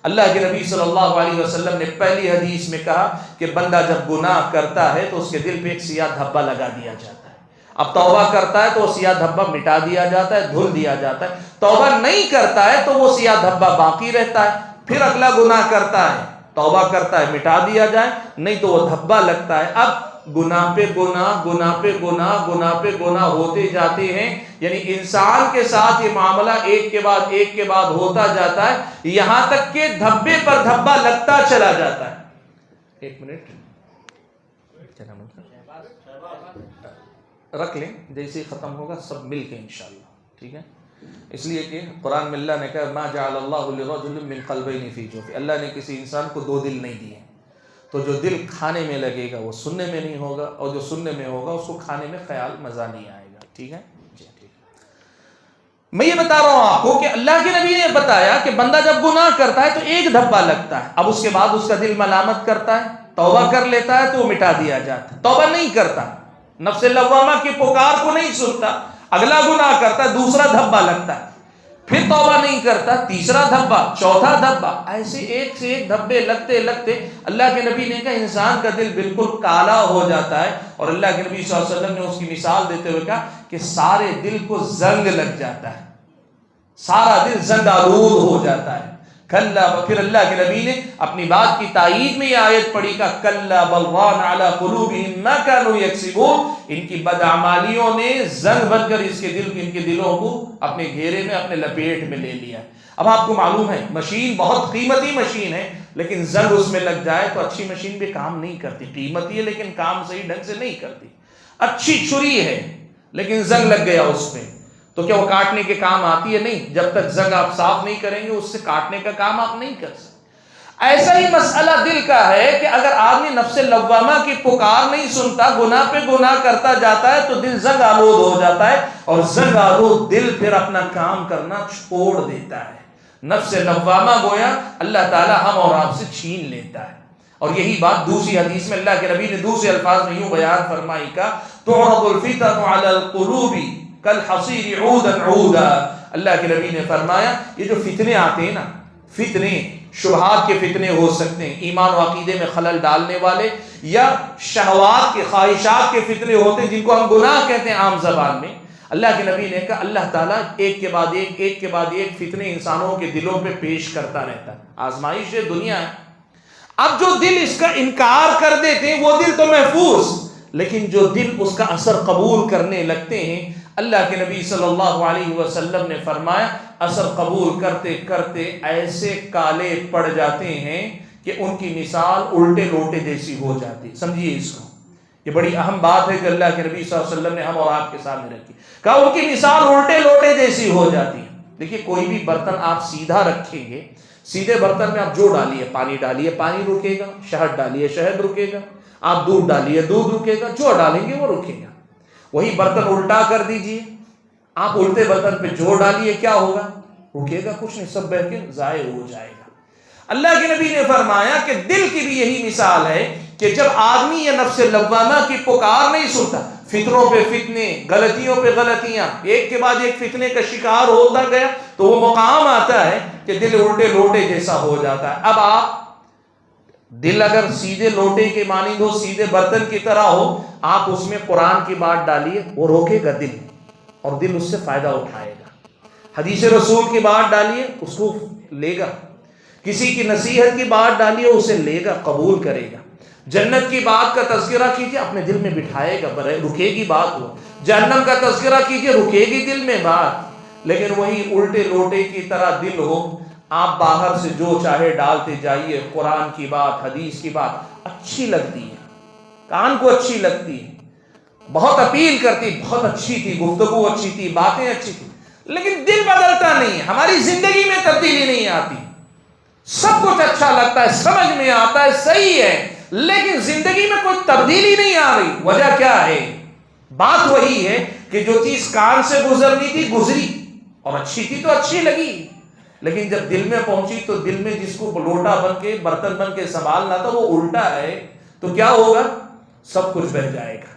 اللہ کے نبی صلی اللہ علیہ وسلم نے پہلی حدیث میں کہا کہ بندہ جب گناہ کرتا ہے تو اس کے دل پہ ایک سیاہ دھبا لگا دیا جاتا ہے، اب توبہ کرتا ہے تو وہ سیاہ دھبا مٹا دیا جاتا ہے، دھل دیا جاتا ہے۔ توبہ نہیں کرتا ہے تو وہ سیاہ دھبا باقی رہتا ہے، پھر اگلا گناہ کرتا ہے، توبہ کرتا ہے مٹا دیا جائے، نہیں تو وہ دھبا لگتا ہے۔ اب گناہ پہ گناہ، گناہ پہ گناہ، گناہ پہ گناہ ہوتے جاتے ہیں، یعنی انسان کے ساتھ یہ معاملہ ایک کے بعد ایک کے بعد ہوتا جاتا ہے، یہاں تک کہ دھبے پر دھبا لگتا چلا جاتا ہے۔ ایک منٹ رکھ لیں، جیسے ہی ختم ہوگا سب مل کے انشاءاللہ، ٹھیک ہے؟ اس لیے کہ قرآن میں اللہ نے کہا ما جعل اللہ لرجل من قلبین فی جوفہ، اللہ نے کسی انسان کو دو دل نہیں دیے، تو جو دل کھانے میں لگے گا وہ سننے میں نہیں ہوگا، اور جو سننے میں ہوگا اس کو کھانے میں خیال مزہ نہیں آئے گا، ٹھیک ہے؟ جی ٹھیک ہے۔ میں یہ بتا رہا ہوں آپ کو کہ اللہ کے نبی نے بتایا کہ بندہ جب گناہ کرتا ہے تو ایک دھبا لگتا ہے، اب اس کے بعد اس کا دل ملامت کرتا ہے، توبہ کر لیتا ہے تو وہ مٹا دیا جاتا ہے، توبہ نہیں کرتا، نفس لوامہ کی پکار کو نہیں سنتا، اگلا گناہ کرتا ہے، دوسرا دھبا لگتا ہے، پھر توبہ نہیں کرتا، تیسرا دھبا، چوتھا دھبا، ایسے ایک سے ایک دھبے لگتے لگتے اللہ کے نبی نے کہا انسان کا دل بالکل کالا ہو جاتا ہے، اور اللہ کے نبی صلی اللہ علیہ وسلم نے اس کی مثال دیتے ہوئے کہا کہ سارے دل کو زنگ لگ جاتا ہے، سارا دل زنگ آلود ہو جاتا ہے۔ کلا، پھر اللہ کے نبی نے اپنی بات کی تائید میں یہ آیت پڑھی کہ کلا بل ران علی قلوبہم ما كانوا یکسبون، ان کی بدعمالیوں نے زنگ بن کر ان کے دلوں کو اپنے گھیرے میں، اپنے لپیٹ میں لے لیا ہے۔ اب آپ کو معلوم ہے مشین بہت قیمتی مشین ہے، لیکن زنگ اس میں لگ جائے تو اچھی مشین بھی کام نہیں کرتی، قیمتی ہے لیکن کام صحیح ڈھنگ سے نہیں کرتی۔ اچھی چھری ہے لیکن زنگ لگ گیا اس میں تو کیا وہ کاٹنے کے کام آتی ہے؟ نہیں، جب تک زنگ آپ صاف نہیں کریں گے اس سے کاٹنے کا کام آپ نہیں کر سکتے۔ ایسا ہی مسئلہ دل کا ہے کہ اگر آدمی نفس لوامہ کی پکار نہیں سنتا، گناہ پہ گناہ کرتا جاتا ہے تو دل زنگ آلود ہو جاتا ہے، اور زنگ آلود دل پھر اپنا کام کرنا چھوڑ دیتا ہے۔ نفس لوامہ گویا اللہ تعالی ہم اور آپ سے چھین لیتا ہے، اور یہی بات دوسری حدیث میں اللہ کے نبی نے دوسرے الفاظ میں یوں بیان فرمائی کا تعرض الفتن علی القلوب کالحصیر عودا عودا، اللہ کے نبی نے فرمایا یہ جو فتنے آتے ہیں نا، فتنے شبہات کے فتنے ہو سکتے ہیں، ایمان و عقیدے میں خلل ڈالنے والے، یا شہوات کے، خواہشات کے فتنے ہوتے ہیں جن کو ہم گناہ کہتے ہیں عام زبان میں۔ اللہ کے نبی نے کہا اللہ تعالیٰ ایک کے بعد ایک، ایک کے بعد ایک فتنے انسانوں کے دلوں پہ پیش کرتا رہتا ہے، آزمائش ہے، دنیا ہے۔ اب جو دل اس کا انکار کر دیتے ہیں وہ دل تو محفوظ، لیکن جو دل اس کا اثر قبول کرنے لگتے ہیں، اللہ کے نبی صلی اللہ علیہ وسلم نے فرمایا اثر قبول کرتے کرتے ایسے کالے پڑ جاتے ہیں کہ ان کی مثال الٹے لوٹے جیسی ہو جاتی۔ سمجھیے اس کو، یہ بڑی اہم بات ہے کہ اللہ کے نبی صلی اللہ علیہ وسلم نے ہم اور آپ کے سامنے رکھی، کہا ان کی مثال الٹے لوٹے جیسی ہو جاتی ہے۔ دیکھیے کوئی بھی برتن آپ سیدھا رکھیں گے، سیدھے برتن میں آپ جو ڈالیے، پانی رکے گا، شہد ڈالیے شہد رکے گا، آپ دودھ ڈالیے دودھ رکے گا، جو ڈالیں گے وہ رکے گا۔ وہی برتن الٹا کر دیجئے، آپ الٹے برتن پہ جو ڈالیے کیا ہوگا؟ رکے گا کچھ نہیں، سب بہہ کے ضائع ہو جائے گا۔ اللہ کے نبی نے فرمایا کہ دل کی بھی یہی مثال ہے کہ جب آدمی یہ نفس لوامہ کی پکار نہیں سنتا، فتنوں پہ فتنے، غلطیوں پہ غلطیاں، ایک کے بعد ایک فتنے کا شکار ہوتا گیا تو وہ مقام آتا ہے کہ دل الٹے لوٹے جیسا ہو جاتا ہے۔ اب آپ دل اگر سیدھے لوٹے کے مانند ہو، سیدھے برتن کی طرح ہو، آپ اس میں قرآن کی بات ڈالیے، وہ روکے گا دل، اور دل اس سے فائدہ اٹھائے گا۔ حدیث رسول کی بات ڈالیے، اس کو لے گا۔ کسی کی نصیحت کی بات ڈالیے، اسے لے گا، قبول کرے گا۔ جنت کی بات کا تذکرہ کیجئے، اپنے دل میں بٹھائے گا، رکے گی بات ہو۔ جہنم کا تذکرہ کیجئے، رکے گی دل میں بات۔ لیکن وہی الٹے لوٹے کی طرح دل ہو، آپ باہر سے جو چاہے ڈالتے جائیے، قرآن کی بات، حدیث کی بات اچھی لگتی ہے، کان کو اچھی لگتی ہے، بہت اپیل کرتی، بہت اچھی تھی، گفتگو اچھی تھی، باتیں اچھی تھی، لیکن دل بدلتا نہیں ہے، ہماری زندگی میں تبدیلی نہیں آتی۔ سب کچھ اچھا لگتا ہے، سمجھ میں آتا ہے، صحیح ہے، لیکن زندگی میں کوئی تبدیلی نہیں آ رہی۔ وجہ کیا ہے؟ بات وہی ہے کہ جو چیز کان سے گزرنی تھی گزری، اور اچھی تھی تو اچھی لگی، لیکن جب دل میں پہنچی تو دل میں جس کو لوٹا بن کے، برتن بن کے سنبھالنا تھا وہ الٹا ہے، تو کیا ہوگا؟ سب کچھ بہ جائے گا۔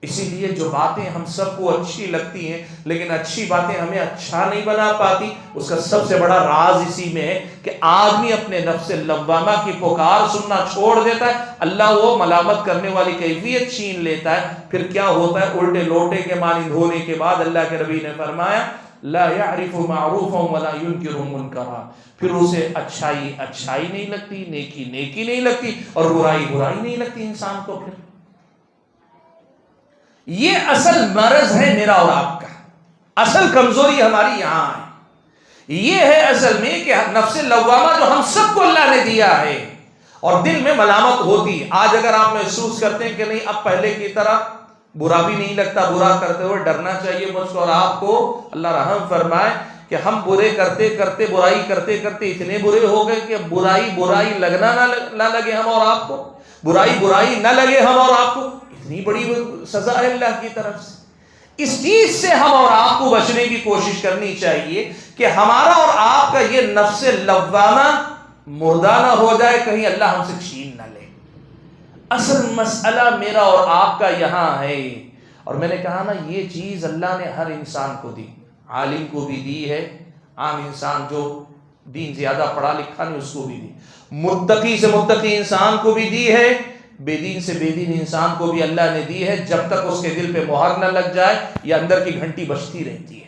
اسی لیے جو باتیں ہم سب کو اچھی لگتی ہیں لیکن اچھی باتیں ہمیں اچھا نہیں بنا پاتی، اس کا سب سے بڑا راز اسی میں ہے کہ آدمی اپنے نفس لوامہ کی پکار سننا چھوڑ دیتا ہے، اللہ وہ ملامت کرنے والی کیفیت چھین لیتا ہے، پھر کیا ہوتا ہے؟ الٹے لوٹے کے مانند ہونے کے بعد اللہ کے نبی نے فرمایا لا يعرف معروفا ولا ينکر منکرا، پھر اسے اچھائی اچھائی نہیں لگتی، نیکی نیکی نہیں لگتی، اور برائی برائی نہیں لگتی انسان کو. پھر یہ اصل مرض ہے میرا اور آپ کا، اصل کمزوری ہماری یہاں ہے. یہ ہے اصل میں کہ نفس لوامہ جو ہم سب کو اللہ نے دیا ہے، اور دل میں ملامت ہوتی. آج اگر آپ محسوس کرتے ہیں کہ نہیں اب پہلے کی طرح برا بھی نہیں لگتا، برا کرتے ہوئے ڈرنا چاہیے مجھ کو اور آپ کو، اللہ رحم فرمائے کہ ہم برے کرتے کرتے برائی کرتے کرتے اتنے برے ہو گئے کہ برائی برائی لگنا نہ لگے ہم اور آپ کو، برائی برائی نہ لگے ہم اور آپ کو. اتنی بڑی سزا ہے اللہ کی طرف سے. اس چیز سے ہم اور آپ کو بچنے کی کوشش کرنی چاہیے کہ ہمارا اور آپ کا یہ نفس لوامہ مردہ نہ ہو جائے، کہیں اللہ ہم سے چھین نہ لے. اصل مسئلہ میرا اور آپ کا یہاں ہے. اور میں نے کہا نا یہ چیز اللہ نے ہر انسان کو دی، عالم کو بھی دی ہے، عام انسان جو دین زیادہ پڑھا لکھا نہیں اس کو بھی دی، متقی سے متقی انسان کو بھی دی ہے، بے دین سے بے دین انسان کو بھی اللہ نے دی ہے. جب تک اس کے دل پہ مہر نہ لگ جائے یہ اندر کی گھنٹی بجتی رہتی ہے،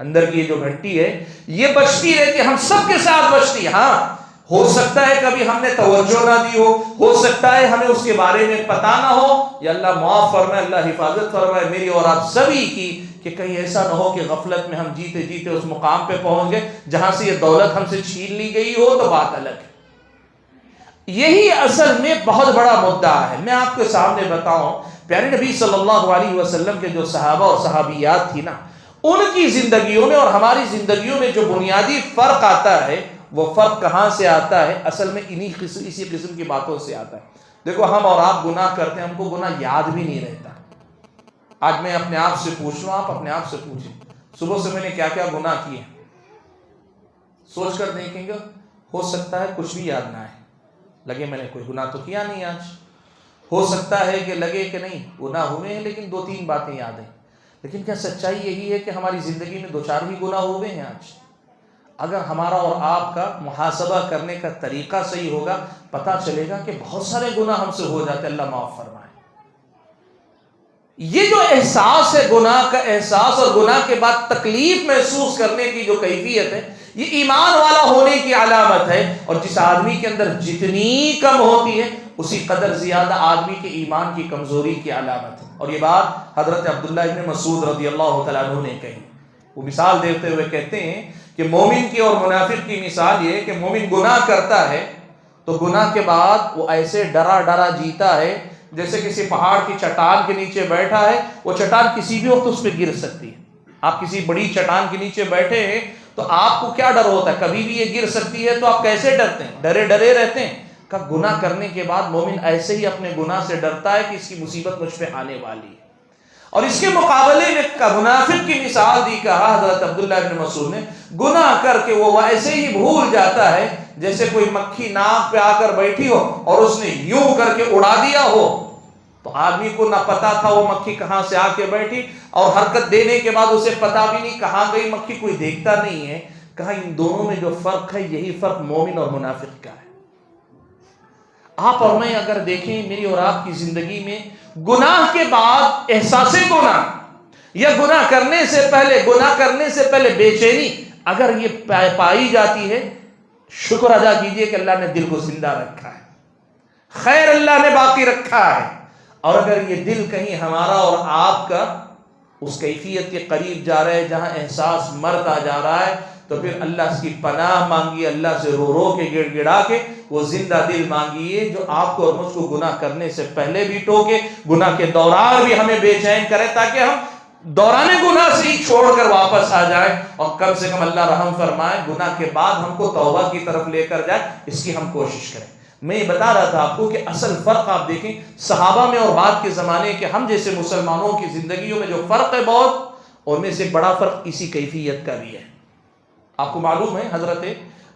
اندر کی جو گھنٹی ہے یہ بجتی رہتی ہے، ہم سب کے ساتھ بجتی ہے. ہاں ہو سکتا ہے کبھی ہم نے توجہ نہ دی ہو سکتا ہے ہمیں اس کے بارے میں پتہ نہ ہو. یا اللہ معاف فرمائے، اللہ حفاظت فرمائے میری اور آپ سبھی کی، کہ کہیں ایسا نہ ہو کہ غفلت میں ہم جیتے جیتے اس مقام پہ پہنچ گئے جہاں سے یہ دولت ہم سے چھین لی گئی ہو تو بات الگ ہے. یہی اصل میں بہت بڑا مدعا ہے. میں آپ کے سامنے بتاؤں، پیارے نبی صلی اللہ علیہ وسلم کے جو صحابہ اور صحابیات تھی نا، ان کی زندگیوں میں اور ہماری زندگیوں میں جو بنیادی فرق آتا ہے وہ فرق کہاں سے آتا ہے؟ اصل میں اسی قسم کی باتوں سے آتا ہے. دیکھو ہم اور آپ گناہ کرتے ہیں، ہم کو گناہ یاد بھی نہیں رہتا. آج میں اپنے آپ سے پوچھ لوں، آپ اپنے آپ سے پوچھیں صبح سے میں نے کیا کیا گناہ کیے، سوچ کر دیکھیں گے. ہو سکتا ہے کچھ بھی یاد نہ آئے، لگے میں نے کوئی گناہ تو کیا نہیں آج. ہو سکتا ہے کہ لگے کہ نہیں گناہ ہوئے ہیں لیکن 2-3 باتیں یاد ہیں. لیکن کیا سچائی یہی ہے کہ ہماری زندگی میں 2-4 ہی گناہ ہوئے ہیں آج؟ اگر ہمارا اور آپ کا محاسبہ کرنے کا طریقہ صحیح ہوگا پتہ چلے گا کہ بہت سارے گناہ ہم سے ہو جاتے. اللہ معاف فرمائے. یہ جو احساس ہے گناہ کا احساس اور گناہ کے بعد تکلیف محسوس کرنے کی جو کیفیت ہے، یہ ایمان والا ہونے کی علامت ہے. اور جس آدمی کے اندر جتنی کم ہوتی ہے اسی قدر زیادہ آدمی کے ایمان کی کمزوری کی علامت ہے. اور یہ بات حضرت عبداللہ ابن مسعود رضی اللہ تعالیٰ عنہ نے کہی. وہ مثال دیتے ہوئے کہتے ہیں کہ مومن کی اور منافق کی مثال یہ ہے کہ مومن گناہ کرتا ہے تو گناہ کے بعد وہ ایسے ڈرا ڈرا جیتا ہے جیسے کسی پہاڑ کی چٹان کے نیچے بیٹھا ہے، وہ چٹان کسی بھی وقت اس پہ گر سکتی ہے. آپ کسی بڑی چٹان کے نیچے بیٹھے ہیں تو آپ کو کیا ڈر ہوتا ہے؟ کبھی بھی یہ گر سکتی ہے تو آپ کیسے ڈرتے ہیں؟ ڈرے ڈرے رہتے ہیں. کہ گناہ کرنے کے بعد مومن ایسے ہی اپنے گناہ سے ڈرتا ہے کہ اس کی مصیبت مجھ پہ آنے والی ہے. اور اس کے مقابلے میں منافق کی مثال دی کہا حضرت عبداللہ ابن مسعود نے، گناہ کر کے وہ ایسے ہی بھول جاتا ہے جیسے کوئی مکھی ناک پہ آ کر بیٹھی ہو اور اس نے یوں کر کے اڑا دیا ہو. تو آدمی کو نہ پتا تھا وہ مکھی کہاں سے آ کے بیٹھی، اور حرکت دینے کے بعد اسے پتا بھی نہیں کہاں گئی مکھی، کوئی دیکھتا نہیں ہے. کہا ان دونوں میں جو فرق ہے یہی فرق مومن اور منافق کا ہے. آپ اور میں اگر دیکھیں میری اور آپ کی زندگی میں گناہ کے بعد احساس گناہ یا گناہ کرنے سے پہلے بے چینی اگر یہ پائی جاتی ہے، شکر ادا کیجئے کہ اللہ نے دل کو زندہ رکھا ہے، خیر اللہ نے باقی رکھا ہے. اور اگر یہ دل کہیں ہمارا اور آپ کا اس کیفیت کے قریب جا رہا ہے جہاں احساس مرتا جا رہا ہے، تو پھر اللہ کی پناہ مانگیے، اللہ سے رو رو کے گڑ گڑا کے وہ زندہ دل مانگیے جو آپ کو اور مجھ کو گناہ کرنے سے پہلے بھی ٹوکے، گناہ کے دوران بھی ہمیں بے چین کرے، تاکہ ہم دوران گناہ سے ہی چھوڑ کر واپس آ جائیں، اور کم سے کم اللہ رحم فرمائے گناہ کے بعد ہم کو توبہ کی طرف لے کر جائے. اس کی ہم کوشش کریں. میں یہ بتا رہا تھا آپ کو کہ اصل فرق آپ دیکھیں صحابہ میں اور بعد کے زمانے کے ہم جیسے مسلمانوں کی زندگیوں میں جو فرق ہے بہت، اور میں سے بڑا فرق اسی کیفیت کا بھی ہے. آپ کو معلوم ہے حضرت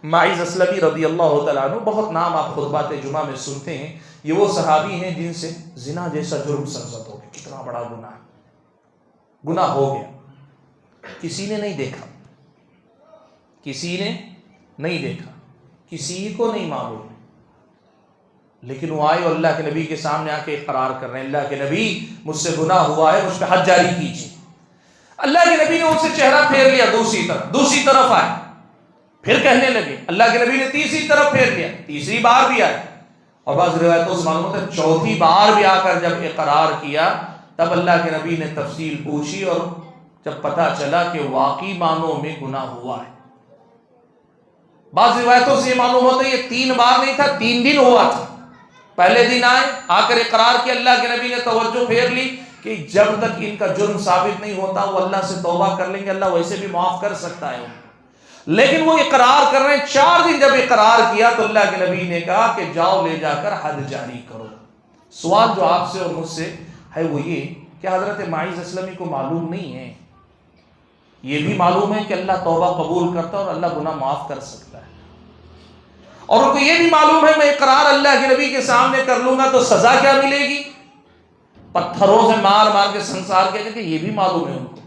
معیذ اسلمی رضی اللہ تعالیٰ عنہ، بہت نام آپ خطبات جمعہ میں سنتے ہیں، یہ وہ صحابی ہیں جن سے زنا جیسا جرم سرزد ہو گیا. کتنا بڑا گناہ ہو گیا، کسی نے نہیں دیکھا، کسی کو نہیں معلوم، لیکن وہ آئے اور اللہ کے نبی کے سامنے آ کے اقرار کر رہے ہیں، اللہ کے نبی مجھ سے گناہ ہوا ہے، مجھ پہ حد جاری کیجیے. اللہ کے نبی نے ان سے چہرہ پھیر لیا دوسری طرف آئے، پھر کہنے لگے، اللہ کے نبی نے تیسری طرف پھیر لیا، تیسری بار بھی آئے، اور بعض روایتوں سے معلوم ہوتا ہے چوتھی بار بھی آ کر جب اقرار کیا تب اللہ کے نبی نے تفصیل پوچھی، اور جب پتہ چلا کہ واقعی معنوں میں گناہ ہوا ہے۔ بعض روایتوں سے یہ معلوم ہوتا ہے یہ 3 بار نہیں تھا، 3 دن ہوا تھا۔ پہلے دن آئے، آ کر اقرار کیا، اللہ کے نبی نے توجہ پھیر لی کہ جب تک ان کا جرم ثابت نہیں ہوتا وہ اللہ سے توبہ کر لیں گے، اللہ ویسے بھی معاف کر سکتا ہے، لیکن وہ اقرار کر رہے ہیں۔ 4 دن جب اقرار کیا تو اللہ کے نبی نے کہا کہ جاؤ لے جا کر حد جاری کرو۔ سوال جو آپ سے اور مجھ سے ہے وہ یہ کہ حضرت ماعز اسلمی کو معلوم نہیں ہے، یہ بھی معلوم ہے کہ اللہ توبہ قبول کرتا ہے اور اللہ گناہ معاف کر سکتا ہے، اور ان کو یہ بھی معلوم ہے میں اقرار اللہ کے نبی کے سامنے کر لوں گا تو سزا کیا ملے گی، پتھروں سے مار مار کے سنسار کیا کہ یہ بھی معلوم ہے ان کو،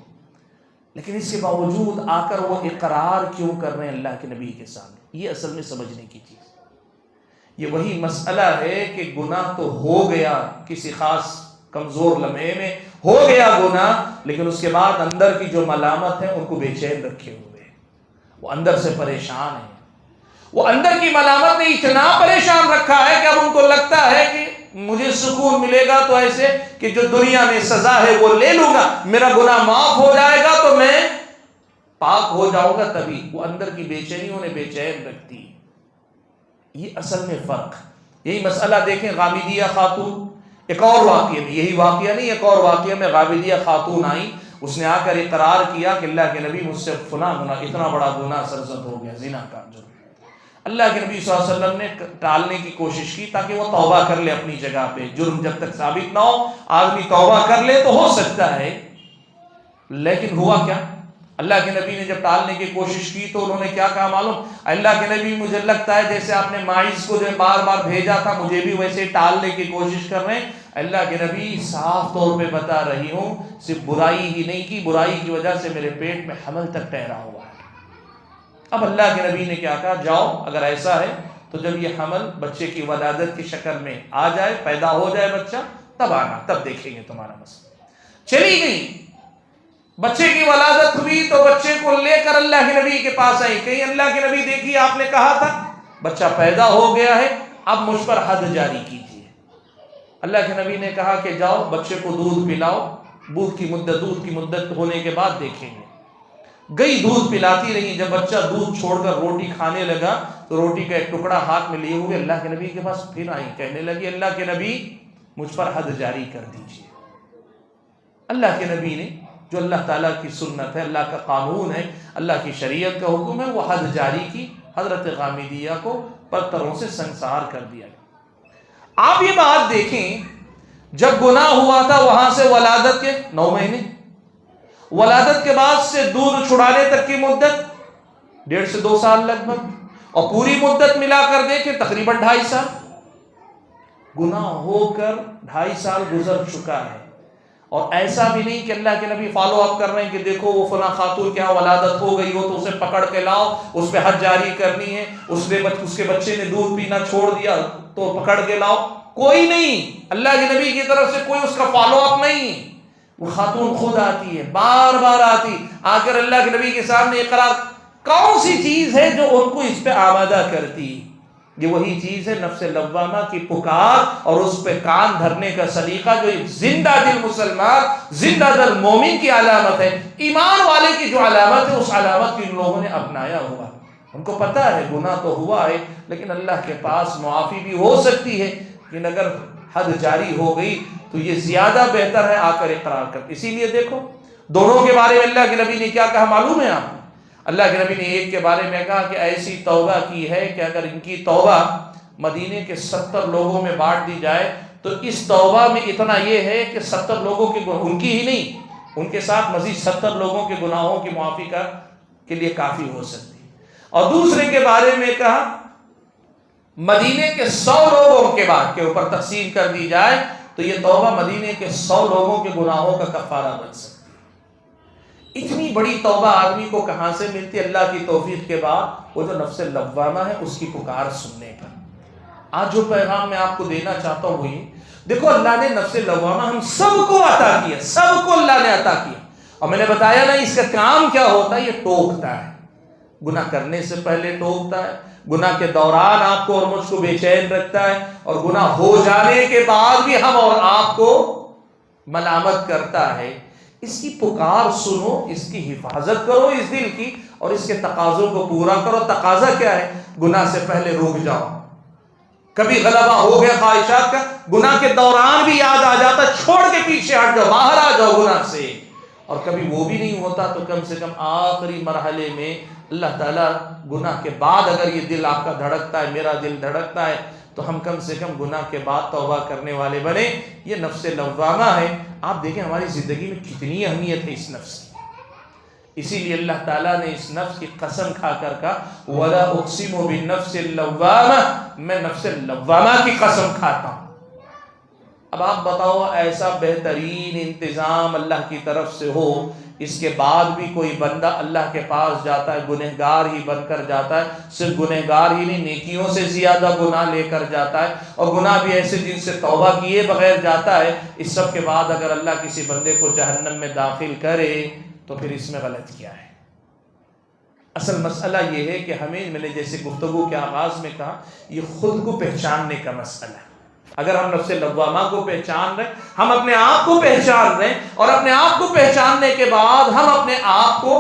لیکن اس کے باوجود آ کر وہ اقرار کیوں کر رہے ہیں اللہ کے نبی کے سامنے؟ یہ اصل میں سمجھنے کی چیز، یہ وہی مسئلہ ہے کہ گناہ تو ہو گیا، کسی خاص کمزور لمحے میں ہو گیا گناہ، لیکن اس کے بعد اندر کی جو ملامت ہے ان کو بے چین رکھے ہوئے، وہ اندر سے پریشان ہیں، وہ اندر کی ملامت نے اتنا پریشان رکھا ہے کہ اب ان کو لگتا ہے کہ مجھے سکون ملے گا تو ایسے کہ جو دنیا میں سزا ہے وہ لے لوں گا، میرا گناہ معاف ہو جائے گا تو میں پاک ہو جاؤں گا، تبھی وہ اندر کی بے چینی انہیں بے چین رکھتی ہے۔ یہ اصل میں فرق، یہی مسئلہ دیکھیں غامدیہ خاتون، ایک اور واقعہ میں، یہی واقعہ نہیں، ایک اور واقعہ میں غامدیہ خاتون آئی، اس نے آ کر اقرار کیا کہ اللہ کے نبی مجھ سے فلاں گناہ، اتنا بڑا گناہ سرزد ہو گیا، زنا کا جرم۔ اللہ کے نبی صلی اللہ علیہ وسلم نے ٹالنے کی کوشش کی تاکہ وہ توبہ کر لے اپنی جگہ پہ، جرم جب تک ثابت نہ ہو آدمی توبہ کر لے تو ہو سکتا ہے، لیکن ہوا کیا؟ اللہ کے نبی نے جب ٹالنے کی کوشش کی تو انہوں نے کیا کہا معلوم؟ اللہ کے نبی مجھے لگتا ہے جیسے آپ نے ماعز کو جو بار بار بھیجا تھا مجھے بھی ویسے ٹالنے کی کوشش کر رہے ہیں۔ اللہ کے نبی صاف طور پہ بتا رہی ہوں صرف برائی ہی نہیں کی، برائی کی وجہ سے میرے پیٹ میں حمل تک ٹھہرا ہوا ہے۔ اب اللہ کے نبی نے کیا کہا؟ جاؤ اگر ایسا ہے تو جب یہ حمل بچے کی ولادت کی شکل میں آ جائے، پیدا ہو جائے بچہ، تب آنا، تب دیکھیں گے تمہارا مسئلہ۔ چلی گئی، بچے کی ولادت ہوئی تو بچے کو لے کر اللہ کے نبی کے پاس آئی، کہیں اللہ کے نبی دیکھیے آپ نے کہا تھا بچہ پیدا ہو گیا ہے، اب مجھ پر حد جاری کیجیے۔ اللہ کے نبی نے کہا کہ جاؤ بچے کو دودھ پلاؤ، دودھ کی مدت ہونے کے بعد دیکھیں گے۔ گئی دودھ پلاتی رہی، جب بچہ دودھ چھوڑ کر روٹی کھانے لگا تو روٹی کا ایک ٹکڑا ہاتھ میں لیے ہوئے اللہ کے نبی کے پاس پھر آئی، کہنے لگی اللہ کے نبی مجھ پر حد جاری کر دیجیے۔ اللہ کے نبی نے، جو اللہ تعالیٰ کی سنت ہے، اللہ کا قانون ہے، اللہ کی شریعت کا حکم ہے، وہ حد جاری کی، حضرت غامدیہ کو پتھروں سے سنسار کر دیا۔ آپ یہ بات دیکھیں، جب گناہ ہوا تھا وہاں سے ولادت کے 9 مہینے، ولادت کے بعد سے دودھ چھڑانے تک کی مدت 1.5 سے 2 سال لگ بھگ، اور پوری مدت ملا کر دیکھیں تقریباً 2.5 سال، گناہ ہو کر 2.5 سال گزر چکا ہے۔ اور ایسا بھی نہیں کہ اللہ کے نبی فالو اپ کر رہے ہیں کہ دیکھو وہ فلاں خاتون کے ہاں ولادت ہو گئی ہو تو اسے پکڑ کے لاؤ، اس پہ حد جاری کرنی ہے، اس کے بچے نے دودھ پینا چھوڑ دیا تو پکڑ کے لاؤ، کوئی نہیں، اللہ کے نبی کی طرف سے کوئی اس کا فالو اپ نہیں۔ وہ خاتون خود آتی ہے، بار بار آتی، آ کر اللہ کے نبی کے سامنے اقرار، کون سی چیز ہے جو ان کو اس پہ آمادہ کرتی؟ یہ وہی چیز ہے نفس لوامہ کی پکار اور اس پہ کان دھرنے کا سلیقہ، جو ایک زندہ دل مسلمان، زندہ دل مومن کی علامت ہے، ایمان والے کی جو علامت ہے، اس علامت کی ان لوگوں نے اپنایا ہوا۔ ان کو پتا ہے گناہ تو ہوا ہے لیکن اللہ کے پاس معافی بھی ہو سکتی ہے، لیکن اگر حد جاری ہو گئی تو یہ زیادہ بہتر ہے آ کر اقرار کر۔ اسی لیے دیکھو دونوں کے بارے میں اللہ کے نبی نے کیا کہا معلوم ہے آپ کو؟ اللہ کے نبی نے ایک کے بارے میں کہا کہ ایسی توبہ کی ہے کہ اگر ان کی توبہ مدینے کے 70 لوگوں میں بانٹ دی جائے تو اس توبہ میں اتنا یہ ہے کہ 70 لوگوں کے ان کی ہی نہیں، ان کے ساتھ مزید 70 لوگوں کے گناہوں کی معافی کے لیے کافی ہو سکتی ہے۔ اور دوسرے کے بارے میں کہا مدینے کے 100 لوگوں کے بعد کے اوپر تقسیم کر دی جائے تو یہ توبہ مدینے کے 100 لوگوں کے گناہوں کا کفارہ بن سکتی ہے۔ اتنی بڑی توبہ آدمی کو کہاں سے ملتی ہے؟ اللہ کی توفیق کے بعد وہ جو نفس لوامہ ہے اس کی پکار سننے پر۔ آج جو پیغام میں آپ کو دینا چاہتا ہوں وہ یہ، دیکھو اللہ نے نفس لوامہ ہم سب کو عطا کیا، سب کو اللہ نے عطا کیا، اور میں نے بتایا نا اس کا کام کیا ہوتا ہے، یہ ٹوکتا ہے، گناہ کرنے سے پہلے ٹوکتا ہے، گناہ کے دوران آپ کو اور مجھ کو بے چین رکھتا ہے، اور گناہ ہو جانے کے بعد بھی ہم اور آپ کو ملامت کرتا ہے۔ اس کی پکار سنو، اس کی حفاظت کرو اس دل کی، اور اس کے تقاضوں کو پورا کرو۔ تقاضا کیا ہے؟ گناہ سے پہلے رک جاؤ۔ کبھی غلبہ ہو گیا خواہشات کا، گناہ کے دوران بھی یاد آ جاتا، چھوڑ کے پیچھے ہٹ جاؤ، باہر آ جاؤ گناہ سے۔ اور کبھی وہ بھی نہیں ہوتا تو کم سے کم آخری مرحلے میں اللہ تعالیٰ گناہ کے بعد اگر یہ دل آپ کا دھڑکتا ہے، میرا دل دھڑکتا ہے، تو ہم کم سے کم گناہ کے بعد توبہ کرنے والے بنے۔ یہ نفس لوامہ ہے۔ آپ دیکھیں ہماری زندگی میں کتنی اہمیت ہے اس نفس کی۔ اسی لیے اللہ تعالیٰ نے اس نفس کی قسم کھا کر کہا وَلَا أُقْسِمُ بِالنَّفْسِ اللَّوَّامَةِ، میں نفس لوامہ کی قسم کھاتا ہوں۔ اب آپ بتاؤ، ایسا بہترین انتظام اللہ کی طرف سے ہو، اس کے بعد بھی کوئی بندہ اللہ کے پاس جاتا ہے، گنہگار ہی بن کر جاتا ہے، صرف گنہگار ہی نہیں، نیکیوں سے زیادہ گناہ لے کر جاتا ہے، اور گناہ بھی ایسے جن سے توبہ کیے بغیر جاتا ہے۔ اس سب کے بعد اگر اللہ کسی بندے کو جہنم میں داخل کرے تو پھر اس میں غلط کیا ہے؟ اصل مسئلہ یہ ہے کہ ہمیں، میں نے جیسے گفتگو کے آغاز میں کہا، یہ خود کو پہچاننے کا مسئلہ ہے۔ اگر ہم نفس لوامہ کو پہچان رہے، ہم اپنے آپ کو پہچان رہے، اور اپنے آپ کو پہچاننے کے بعد ہم اپنے آپ کو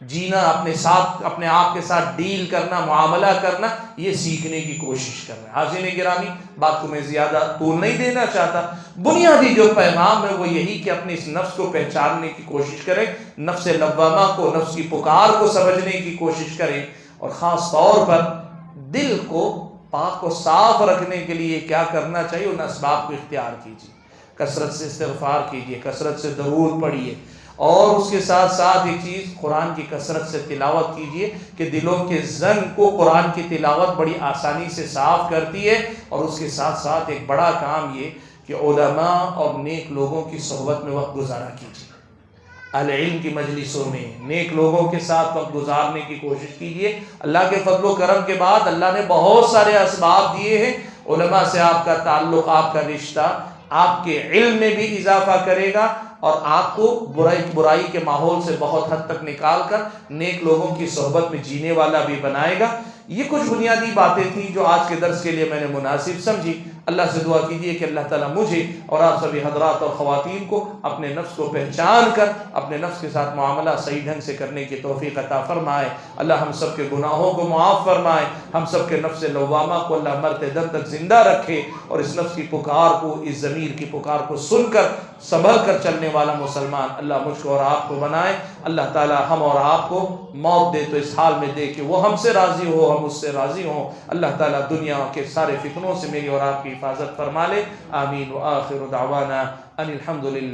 جینا، اپنے ساتھ، اپنے آپ کے ساتھ ڈیل کرنا، معاملہ کرنا، یہ سیکھنے کی کوشش کر رہے ہیں۔ حاضرین گرامی، بات کو میں زیادہ طول نہیں دینا چاہتا، بنیادی جو پیغام ہے وہ یہی کہ اپنے اس نفس کو پہچاننے کی کوشش کریں، نفس لوامہ کو، نفس کی پکار کو سمجھنے کی کوشش کریں، اور خاص طور پر دل کو پاک کو صاف رکھنے کے لیے کیا کرنا چاہیے، ان اسباب کو اختیار کیجیے۔ کثرت سے استغفار کیجیے، کثرت سے درود پڑھیے، اور اس کے ساتھ ساتھ ایک چیز، قرآن کی کثرت سے تلاوت کیجیے کہ دلوں کے زنگ کو قرآن کی تلاوت بڑی آسانی سے صاف کرتی ہے۔ اور اس کے ساتھ ساتھ ایک بڑا کام یہ کہ علماء اور نیک لوگوں کی صحبت میں وقت گزارا کیجیے، اہل علم کی مجلسوں میں نیک لوگوں کے ساتھ وقت گزارنے کی کوشش کیجیے۔ اللہ کے فضل و کرم کے بعد اللہ نے بہت سارے اسباب دیے ہیں، علماء سے آپ کا تعلق، آپ کا رشتہ آپ کے علم میں بھی اضافہ کرے گا، اور آپ کو برائی کے ماحول سے بہت حد تک نکال کر نیک لوگوں کی صحبت میں جینے والا بھی بنائے گا۔ یہ کچھ بنیادی باتیں تھیں جو آج کے درس کے لیے میں نے مناسب سمجھی۔ اللہ سے دعا کیجیے کہ اللہ تعالیٰ مجھے اور آپ سبھی حضرات اور خواتین کو اپنے نفس کو پہچان کر اپنے نفس کے ساتھ معاملہ صحیح ڈھنگ سے کرنے کی توفیق عطا فرمائے۔ اللہ ہم سب کے گناہوں کو معاف فرمائے، ہم سب کے نفس لوامہ کو اللہ مرتے دم تک زندہ رکھے، اور اس نفس کی پکار کو، اس ضمیر کی پکار کو سن کر سنبھل کر چلنے والا مسلمان اللہ مجھ کو اور آپ کو بنائے۔ اللہ تعالیٰ ہم اور آپ کو موت دے تو اس حال میں دے کہ وہ ہم سے راضی ہو، ہم اس سے راضی ہوں۔ اللہ تعالیٰ دنیا کے سارے فتنوں سے میری اور آپ کی حفاظت فرما لے۔ آمین۔ وآخر دعوانا ان الحمد للہ۔